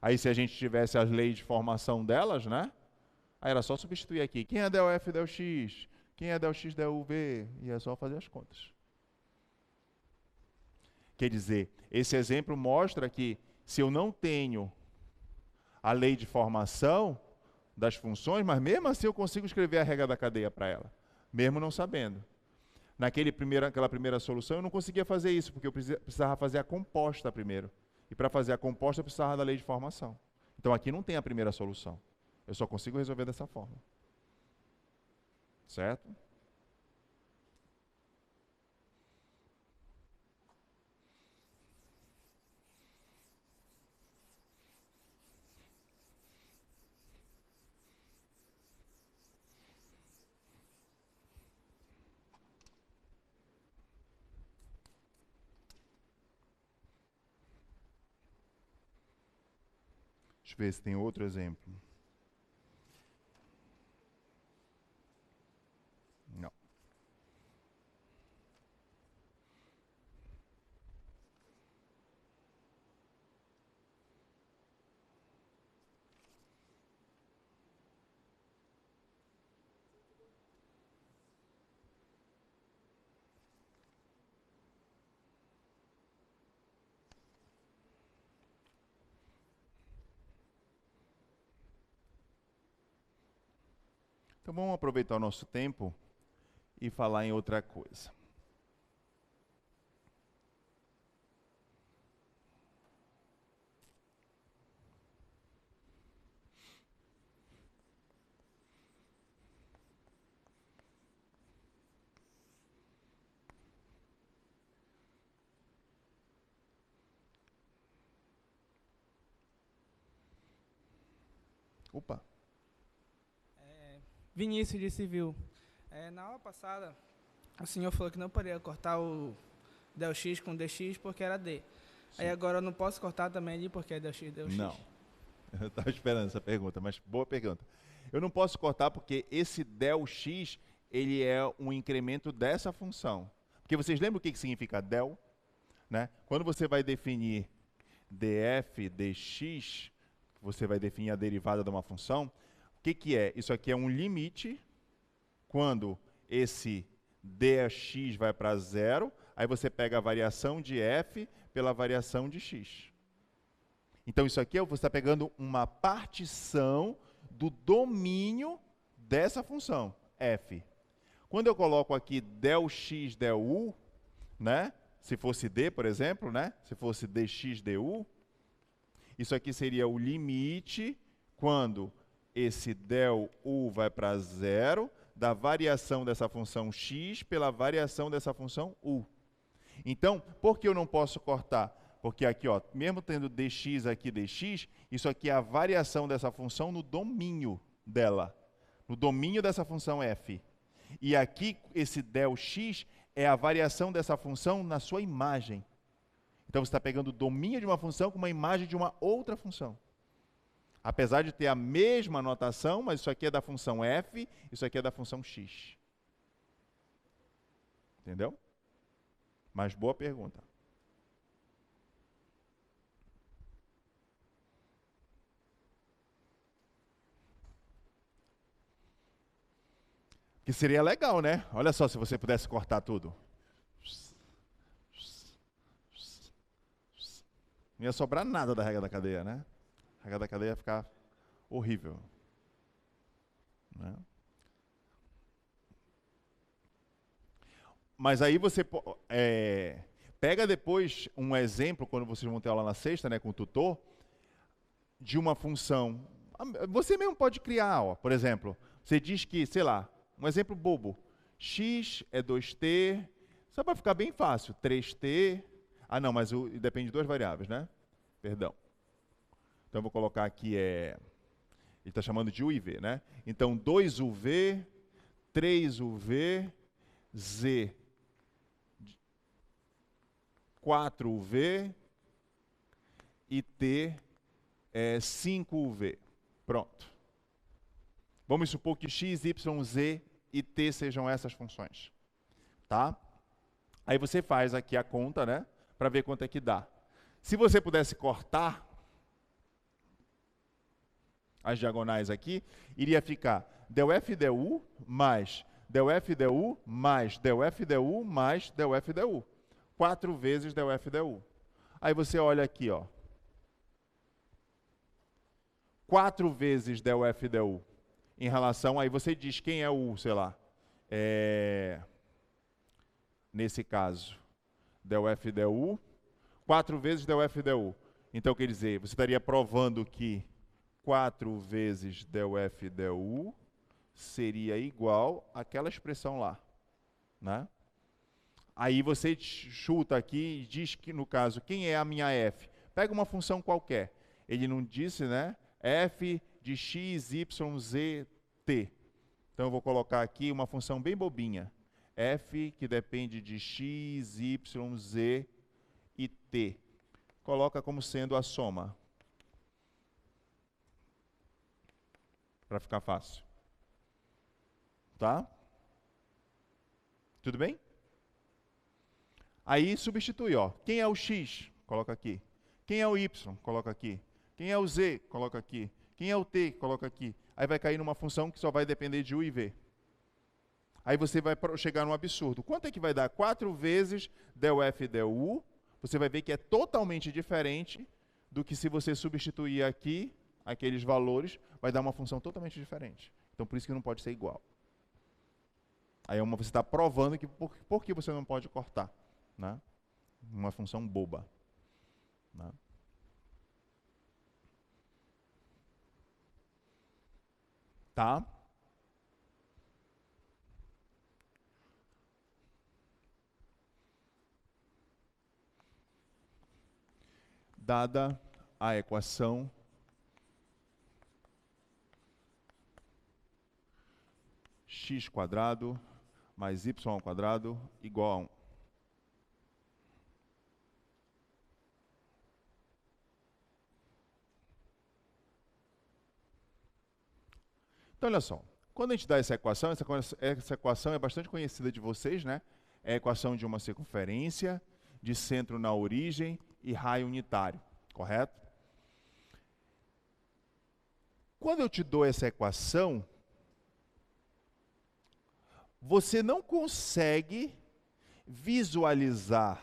Aí se a gente tivesse as leis de formação delas, né? Aí era só substituir aqui. Quem é del F, del X? Quem é del X, del V? E é só fazer as contas. Quer dizer, esse exemplo mostra que se eu não tenho a lei de formação das funções, mas mesmo assim eu consigo escrever a regra da cadeia para ela, mesmo não sabendo. Naquela primeira solução eu não conseguia fazer isso, porque eu precisava fazer a composta primeiro. E para fazer a composta eu precisava da lei de formação. Então aqui não tem a primeira solução. Eu só consigo resolver dessa forma. Certo? Deixa eu ver se tem outro exemplo. Não. Então vamos aproveitar o nosso tempo e falar em outra coisa. Opa. Vinícius de Civil. Na aula passada, o senhor falou que não poderia cortar o del X com dx porque era D. Sim. Aí agora eu não posso cortar também ali porque é del X, del X. Não. Eu estava esperando essa pergunta, mas boa pergunta. Eu não posso cortar porque esse del X, ele é um incremento dessa função. Porque vocês lembram o que significa del? Né? Quando você vai definir df, dx, você vai definir a derivada de uma função, o que é? Isso aqui é um limite quando esse dx vai para zero, aí você pega a variação de f pela variação de x. Então isso aqui você está pegando uma partição do domínio dessa função, f. Quando eu coloco aqui del x, del u, né? Se fosse d, por exemplo, né? Se fosse dx, du, isso aqui seria o limite quando esse del u vai para zero, da variação dessa função x pela variação dessa função u. Então, por que eu não posso cortar? Porque aqui, ó, mesmo tendo dx aqui, dx, isso aqui é a variação dessa função no domínio dela, no domínio dessa função f. E aqui, esse del x é a variação dessa função na sua imagem. Então, você está pegando o domínio de uma função com uma imagem de uma outra função. Apesar de ter a mesma notação, mas isso aqui é da função f, isso aqui é da função x. Entendeu? Mas boa pergunta. Que seria legal, né? Olha só se você pudesse cortar tudo. Não ia sobrar nada da regra da cadeia, né? A regra da cadeia ia ficar horrível. Né? Mas aí você pega depois um exemplo, quando vocês vão ter aula na sexta, né, com o tutor, de uma função. Você mesmo pode criar, ó, por exemplo, você diz que, sei lá, um exemplo bobo, x é 2t, só para ficar bem fácil, 3t, não, mas depende de 2 variáveis, né? Perdão. Então eu vou colocar aqui Ele está chamando de U e V, né? Então, 2UV, 3UV, Z, 4UV e T é 5UV. Pronto. Vamos supor que X, Y, Z e T sejam essas funções. Tá? Aí você faz aqui a conta, né? Para ver quanto é que dá. Se você pudesse cortar as diagonais aqui, iria ficar del F du mais del F du mais del F du mais del F du. 4 vezes del F du. Aí você olha aqui, ó. 4 vezes del F du em relação, aí você diz quem é o, sei lá, nesse caso, del F du, 4 vezes del F du. Então, quer dizer, você estaria provando que 4 vezes del F du seria igual àquela expressão lá, né? Aí você chuta aqui e diz que, no caso, quem é a minha f? Pega uma função qualquer. Ele não disse, né? F de x, y, z, t. Então, eu vou colocar aqui uma função bem bobinha. F que depende de x, y, z e t. Coloca como sendo a soma. Para ficar fácil. Tá? Tudo bem? Aí substitui, ó. Quem é o x? Coloca aqui. Quem é o y? Coloca aqui. Quem é o z? Coloca aqui. Quem é o t? Coloca aqui. Aí vai cair numa função que só vai depender de u e v. Aí você vai chegar num absurdo. Quanto é que vai dar? 4 vezes del F du. Você vai ver que é totalmente diferente do que se você substituir aqui aqueles valores, vai dar uma função totalmente diferente. Então, por isso que não pode ser igual. Aí você está provando que por que você não pode cortar, né? Uma função boba, né? Tá? Dada a equação x² mais y² igual a 1. Então, olha só. Quando a gente dá essa equação é bastante conhecida de vocês, né? É a equação de uma circunferência, de centro na origem e raio unitário, correto? Quando eu te dou essa equação, você não consegue visualizar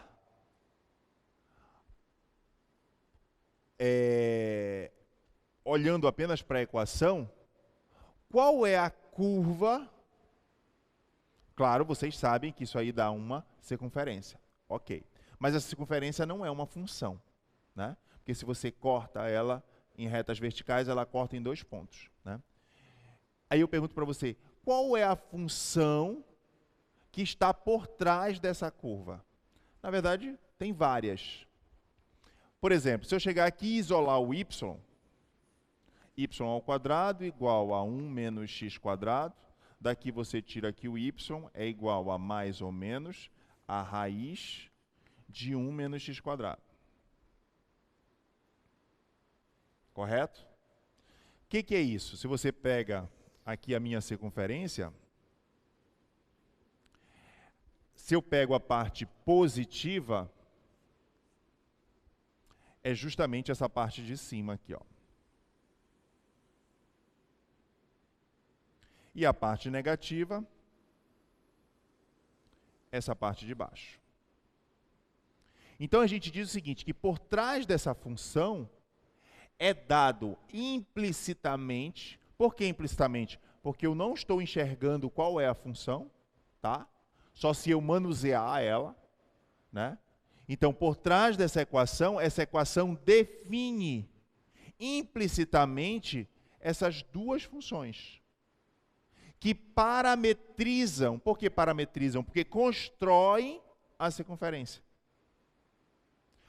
olhando apenas para a equação, qual é a curva. Claro, vocês sabem que isso aí dá uma circunferência, ok. Mas essa circunferência não é uma função, né? Porque se você corta ela em retas verticais, ela corta em 2 pontos, né? Aí eu pergunto para você, qual é a função que está por trás dessa curva? Na verdade, tem várias. Por exemplo, se eu chegar aqui e isolar o y ao quadrado igual a 1 menos x², daqui você tira que o y é igual a mais ou menos a raiz de 1 menos x². Correto? O que é isso? Se você pega aqui a minha circunferência, se eu pego a parte positiva, é justamente essa parte de cima aqui, ó. E a parte negativa, essa parte de baixo. Então a gente diz o seguinte, que por trás dessa função é dado implicitamente. Por que implicitamente? Porque eu não estou enxergando qual é a função, tá? Só se eu manusear ela, né? Então, por trás dessa equação define implicitamente essas duas funções que parametrizam. Por que parametrizam? Porque constroem a circunferência.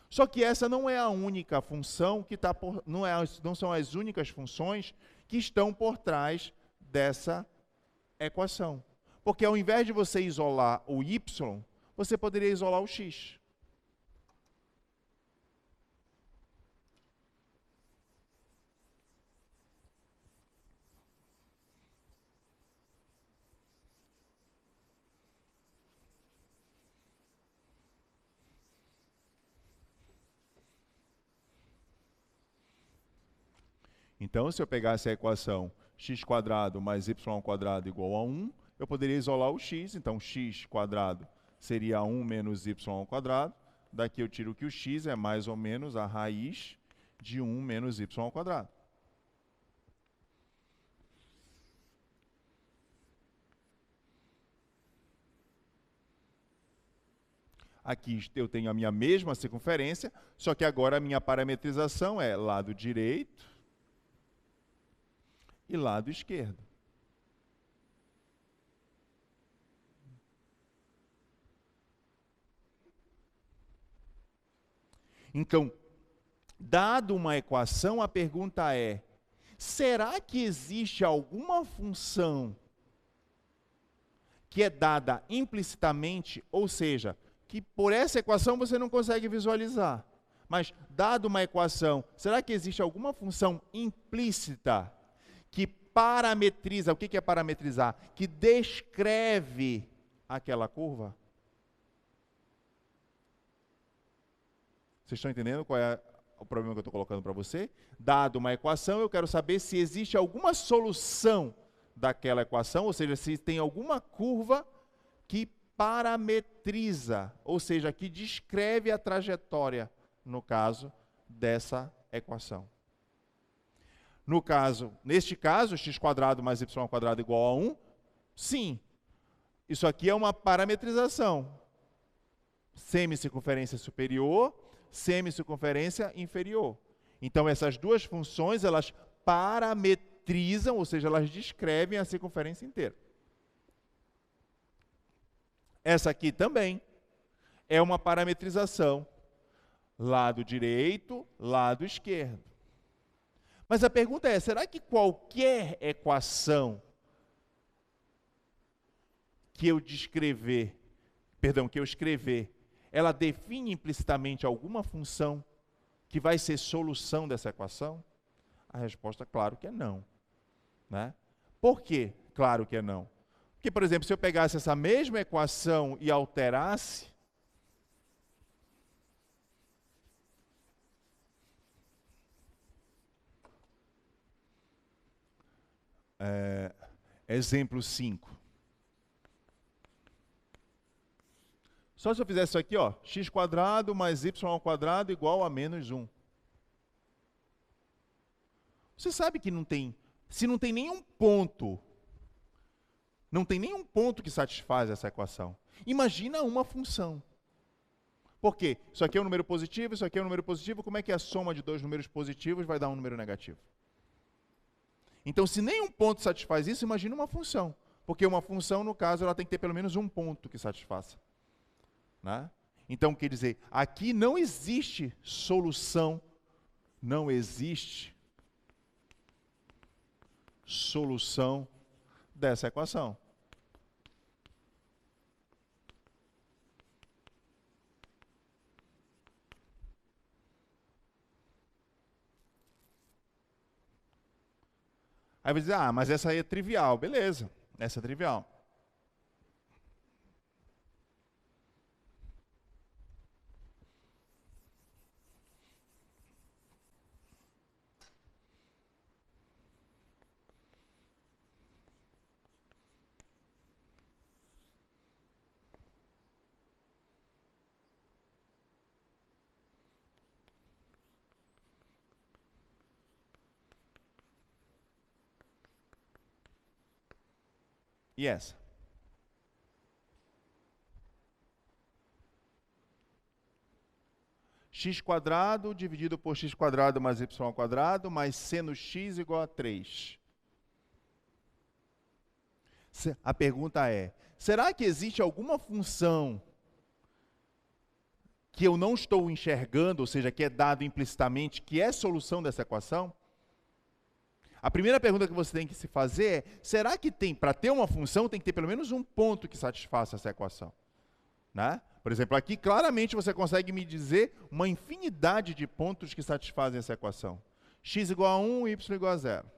Só que essa não é a única função que está por, não são as únicas funções que estão por trás dessa equação. Porque ao invés de você isolar o y, você poderia isolar o x. Então, se eu pegasse a equação x² mais y² igual a 1, eu poderia isolar o x. Então, x² seria 1 menos y². Daqui eu tiro que o x é mais ou menos a raiz de 1 menos y². Aqui eu tenho a minha mesma circunferência, só que agora a minha parametrização é lado direito e lado esquerdo. Então, dado uma equação, a pergunta é: será que existe alguma função que é dada implicitamente, ou seja, que por essa equação você não consegue visualizar, mas dado uma equação, será que existe alguma função implícita que parametriza? O que é parametrizar? Que descreve aquela curva? Vocês estão entendendo qual é o problema que eu estou colocando para você? Dado uma equação, eu quero saber se existe alguma solução daquela equação, ou seja, se tem alguma curva que parametriza, ou seja, que descreve a trajetória, no caso, dessa equação. Neste caso, x² mais y² igual a 1, sim, isso aqui é uma parametrização. Semicircunferência superior, semicircunferência inferior. Então, essas duas funções, elas parametrizam, ou seja, elas descrevem a circunferência inteira. Essa aqui também é uma parametrização. Lado direito, lado esquerdo. Mas a pergunta é, será que qualquer equação que eu escrever, ela define implicitamente alguma função que vai ser solução dessa equação? A resposta, claro que é não. Né? Por quê? Claro que é não. Porque, por exemplo, se eu pegasse essa mesma equação e alterasse, exemplo 5. Só se eu fizesse isso aqui, ó, x² mais y² igual a menos 1. Você sabe que não tem, se não tem nenhum ponto, não tem nenhum ponto que satisfaz essa equação. Imagina uma função. Por quê? Isso aqui é um número positivo, isso aqui é um número positivo, como é que a soma de dois números positivos vai dar um número negativo? Então, se nenhum ponto satisfaz isso, imagina uma função. Porque uma função, no caso, ela tem que ter pelo menos um ponto que satisfaça. Né? Então, quer dizer, aqui não existe solução, não existe solução dessa equação. Aí vai dizer, ah, mas essa aí é trivial. Beleza, essa é trivial. E essa? x² dividido por x² mais y² mais seno x igual a 3. A pergunta é, será que existe alguma função que eu não estou enxergando, ou seja, que é dado implicitamente, que é solução dessa equação? A primeira pergunta que você tem que se fazer é, será que para ter uma função, tem que ter pelo menos um ponto que satisfaça essa equação? Né? Por exemplo, aqui claramente você consegue me dizer uma infinidade de pontos que satisfazem essa equação. X igual a 1, y igual a 0.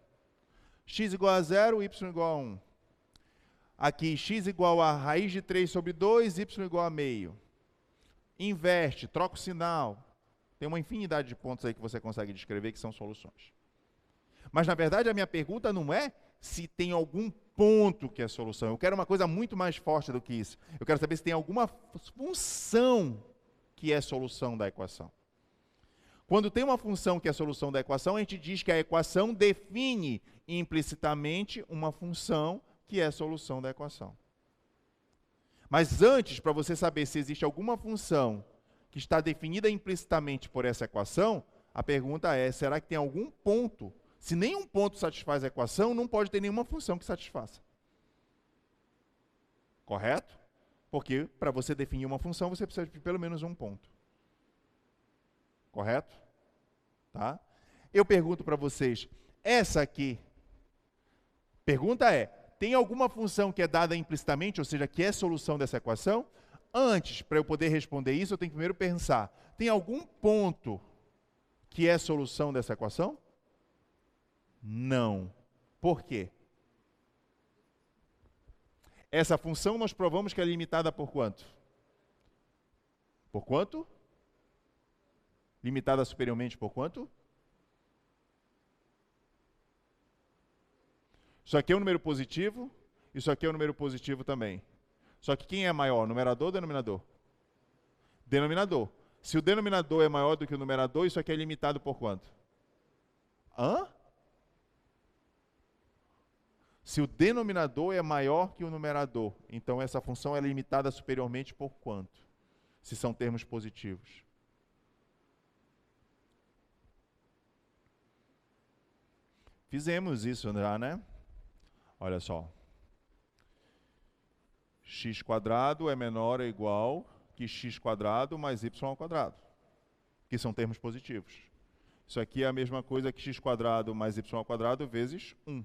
X igual a 0, y igual a 1. Aqui, x igual a raiz de 3 sobre 2, y igual a meio. Inverte, troca o sinal. Tem uma infinidade de pontos aí que você consegue descrever que são soluções. Mas, na verdade, a minha pergunta não é se tem algum ponto que é solução. Eu quero uma coisa muito mais forte do que isso. Eu quero saber se tem alguma função que é solução da equação. Quando tem uma função que é solução da equação, a gente diz que a equação define implicitamente uma função que é solução da equação. Mas antes, para você saber se existe alguma função que está definida implicitamente por essa equação, a pergunta é, será que tem algum ponto? Se nenhum ponto satisfaz a equação, não pode ter nenhuma função que satisfaça. Correto? Porque para você definir uma função, você precisa de pelo menos um ponto. Correto? Tá? Eu pergunto para vocês, essa aqui, pergunta é, tem alguma função que é dada implicitamente, ou seja, que é solução dessa equação? Antes, para eu poder responder isso, eu tenho que primeiro pensar, tem algum ponto que é solução dessa equação? Não. Por quê? Essa função nós provamos que é limitada por quanto? Por quanto? Limitada superiormente por quanto? Isso aqui é um número positivo, isso aqui é um número positivo também. Só que quem é maior, numerador ou denominador? Denominador. Se o denominador é maior do que o numerador, isso aqui é limitado por quanto? Hã? Se o denominador é maior que o numerador, então essa função é limitada superiormente por quanto? Se são termos positivos. Fizemos isso já, né? Olha só. X² é menor ou igual que x² mais y², que são termos positivos. Isso aqui é a mesma coisa que x² mais y² vezes 1.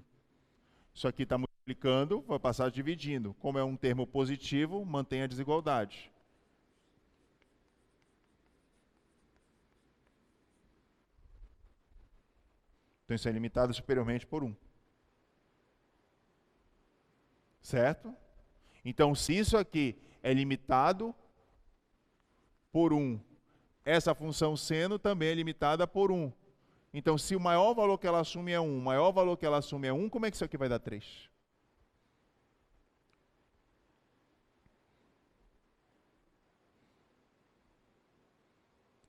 Isso aqui está multiplicando, vai passar dividindo. Como é um termo positivo, mantém a desigualdade. Então isso é limitado superiormente por 1. Certo? Então, se isso aqui é limitado por 1, essa função seno também é limitada por 1. Então, se o maior valor que ela assume é 1, o maior valor que ela assume é 1, como é que isso aqui vai dar 3?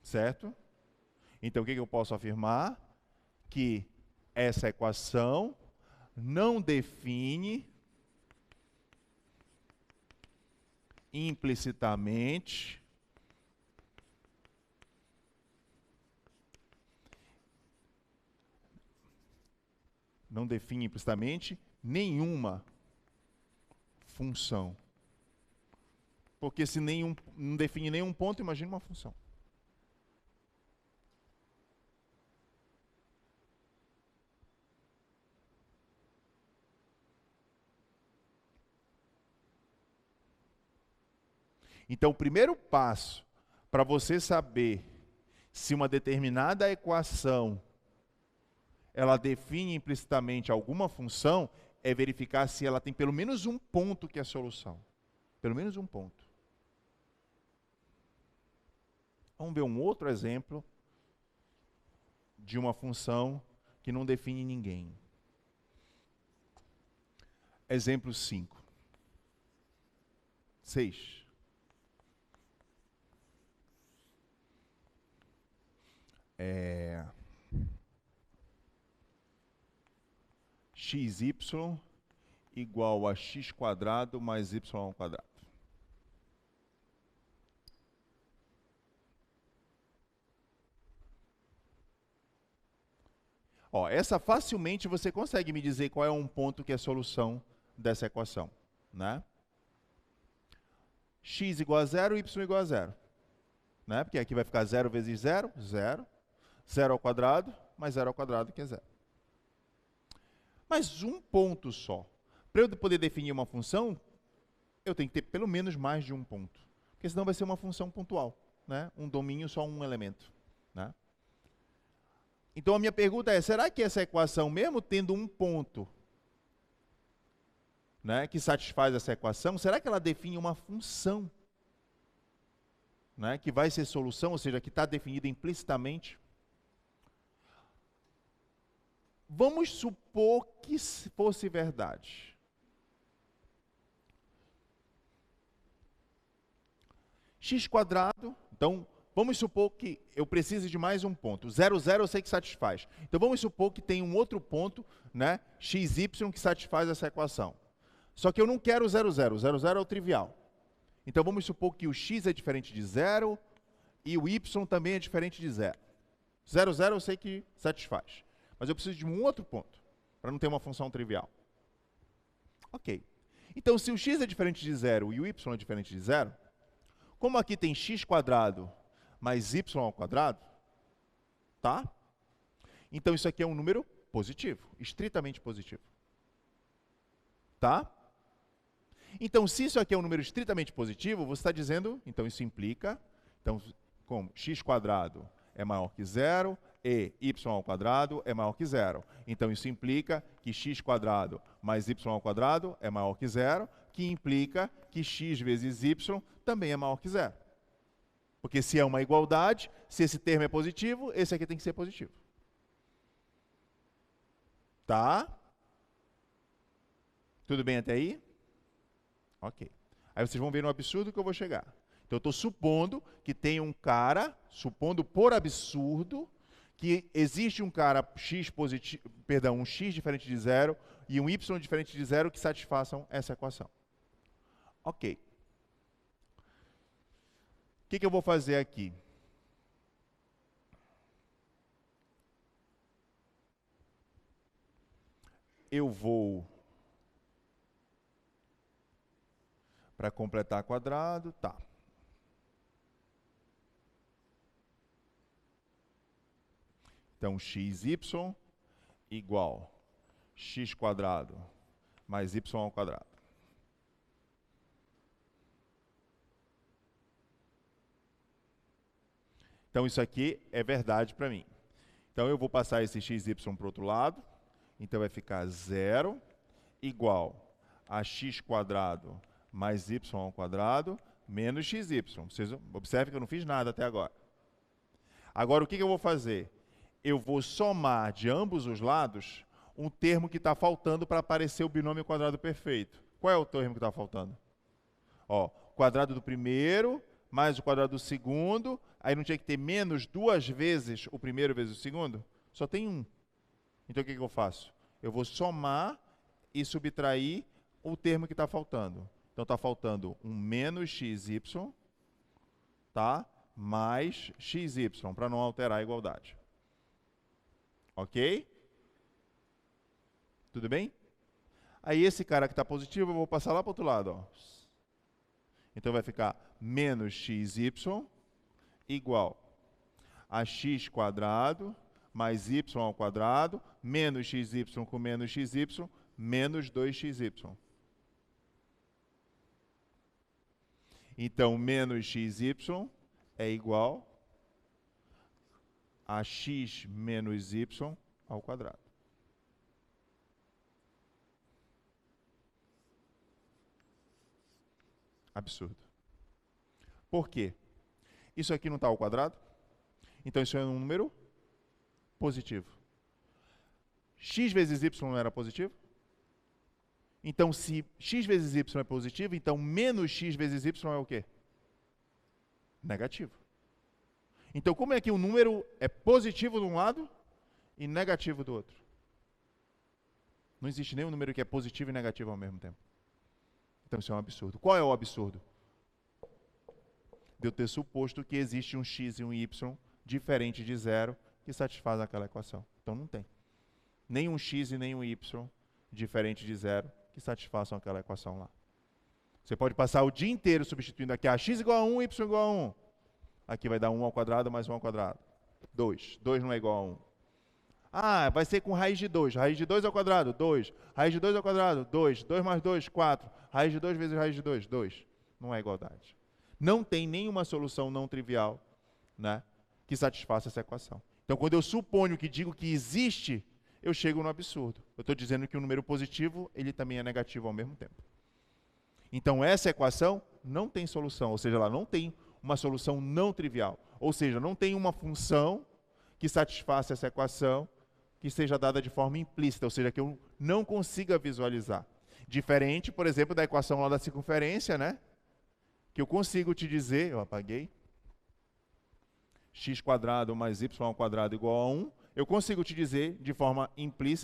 Certo? Então, o que eu posso afirmar? Que essa equação não define implicitamente nenhuma função. Porque se não define nenhum ponto, imagine uma função. Então, o primeiro passo para você saber se uma determinada equação ela define implicitamente alguma função é verificar se ela tem pelo menos um ponto que é a solução. Pelo menos um ponto. Vamos ver um outro exemplo de uma função que não define ninguém. Exemplo 5. 6. xy igual a x² mais y². Ó, essa facilmente você consegue me dizer qual é um ponto que é a solução dessa equação, né? X igual a 0, y igual a 0. Né? Porque aqui vai ficar 0 vezes 0, 0. 0 ao quadrado, mais 0 ao quadrado, que é 0. Mas um ponto só. Para eu poder definir uma função, eu tenho que ter pelo menos mais de um ponto. Porque senão vai ser uma função pontual, né? Um domínio, só um elemento, né? Então a minha pergunta é, será que essa equação, mesmo tendo um ponto, né, que satisfaz essa equação, será que ela define uma função, né, que vai ser solução, ou seja, que está definida implicitamente? Vamos supor que fosse verdade. X², então, vamos supor que eu precise de mais um ponto. 0, 0 eu sei que satisfaz. Então, vamos supor que tem um outro ponto, né, xy, que satisfaz essa equação. Só que eu não quero 0, 0. 0, 0 é o trivial. Então, vamos supor que o x é diferente de 0 e o y também é diferente de 0. 0, 0 eu sei que satisfaz. Mas eu preciso de um outro ponto, para não ter uma função trivial. Ok. Então, se o x é diferente de 0 e o y é diferente de 0, como aqui tem x² mais y², tá? Então, isso aqui é um número positivo, estritamente positivo. Tá? Então, se isso aqui é um número estritamente positivo, você está dizendo, então isso implica, então, como x² é maior que 0 e y² é maior que 0. Então, isso implica que x² mais y² é maior que 0, que implica que x vezes y também é maior que 0. Porque se é uma igualdade, se esse termo é positivo, esse aqui tem que ser positivo. Tá? Tudo bem até aí? Ok. Aí vocês vão ver no absurdo que eu vou chegar. Então, eu estou supondo que tem um cara, supondo por absurdo, que existe um cara x positivo, perdão, um x diferente de 0 e um y diferente de 0 que satisfaçam essa equação. Ok. O que eu vou fazer aqui? Eu vou, para completar quadrado, tá. Então, xy igual x² mais y². Então, isso aqui é verdade para mim. Então, eu vou passar esse xy para o outro lado. Então, vai ficar 0 igual a x² mais y² menos xy. Vocês observem que eu não fiz nada até agora. Agora, o que eu vou fazer? Eu vou somar de ambos os lados um termo que está faltando para aparecer o binômio quadrado perfeito. Qual é o termo que está faltando? Ó, quadrado do primeiro mais o quadrado do segundo, aí não tinha que ter menos duas vezes o primeiro vezes o segundo? Só tem um. Então, o que eu faço? Eu vou somar e subtrair o termo que está faltando. Então, está faltando um menos xy, tá? Mais xy, para não alterar a igualdade. Ok? Tudo bem? Aí, esse cara que está positivo, eu vou passar lá para o outro lado. Ó. Então, vai ficar menos xy igual a x² mais y² menos xy com menos xy, menos 2xy. Então, menos xy é igual a x menos y ao quadrado. Absurdo. Por quê? Isso aqui não está ao quadrado? Então, isso é um número positivo. X vezes y não era positivo? Então, se x vezes y é positivo, então menos x vezes y é o quê? Negativo. Então, como é que um número é positivo de um lado e negativo do outro? Não existe nenhum número que é positivo e negativo ao mesmo tempo. Então, isso é um absurdo. Qual é o absurdo? De eu ter suposto que existe um x e um y diferente de 0 que satisfaz aquela equação. Então, não tem. Nem um x e nem um y diferente de 0 que satisfaçam aquela equação lá. Você pode passar o dia inteiro substituindo aqui a x igual a 1, y igual a 1. Aqui vai dar 1 ao quadrado mais 1 ao quadrado. 2. 2 não é igual a 1. Ah, vai ser com raiz de 2. Raiz de 2 ao quadrado, 2. Raiz de 2 ao quadrado, 2. 2 mais 2, 4. Raiz de 2 vezes raiz de 2, 2. Não é igualdade. Não tem nenhuma solução não trivial, né, que satisfaça essa equação. Então, quando eu suponho que digo que existe, eu chego no absurdo. Eu estou dizendo que o número positivo, ele também é negativo ao mesmo tempo. Então, essa equação não tem solução, ou seja, ela não tem uma solução não trivial. Ou seja, não tem uma função que satisfaça essa equação que seja dada de forma implícita, ou seja, que eu não consiga visualizar. Diferente, por exemplo, da equação lá da circunferência, né? Que eu consigo te dizer, eu apaguei, x² mais y² igual a 1, eu consigo te dizer de forma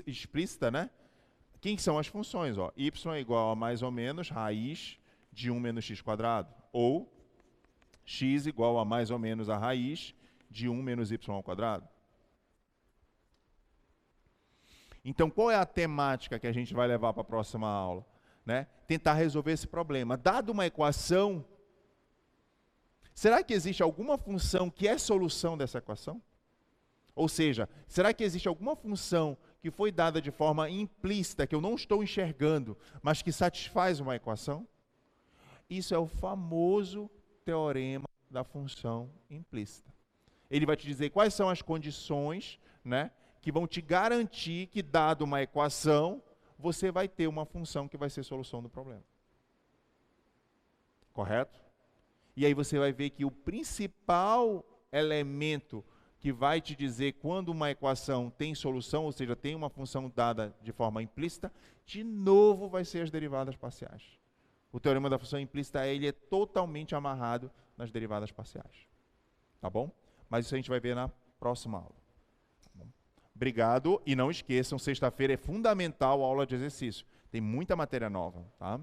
explícita, né? Quem são as funções? Ó, y é igual a mais ou menos raiz de 1 menos x², ou x igual a mais ou menos a raiz de 1 menos y². Então, qual é a temática que a gente vai levar para a próxima aula? Né? Tentar resolver esse problema. Dado uma equação, será que existe alguma função que é solução dessa equação? Ou seja, será que existe alguma função que foi dada de forma implícita, que eu não estou enxergando, mas que satisfaz uma equação? Isso é o famoso teorema da função implícita. Ele vai te dizer quais são as condições, né, que vão te garantir que, dado uma equação, você vai ter uma função que vai ser solução do problema. Correto? E aí você vai ver que o principal elemento que vai te dizer quando uma equação tem solução, ou seja, tem uma função dada de forma implícita, de novo vai ser as derivadas parciais. O teorema da função implícita, ele é totalmente amarrado nas derivadas parciais. Tá bom? Mas isso a gente vai ver na próxima aula. Obrigado, e não esqueçam, sexta-feira é fundamental a aula de exercício. Tem muita matéria nova, tá?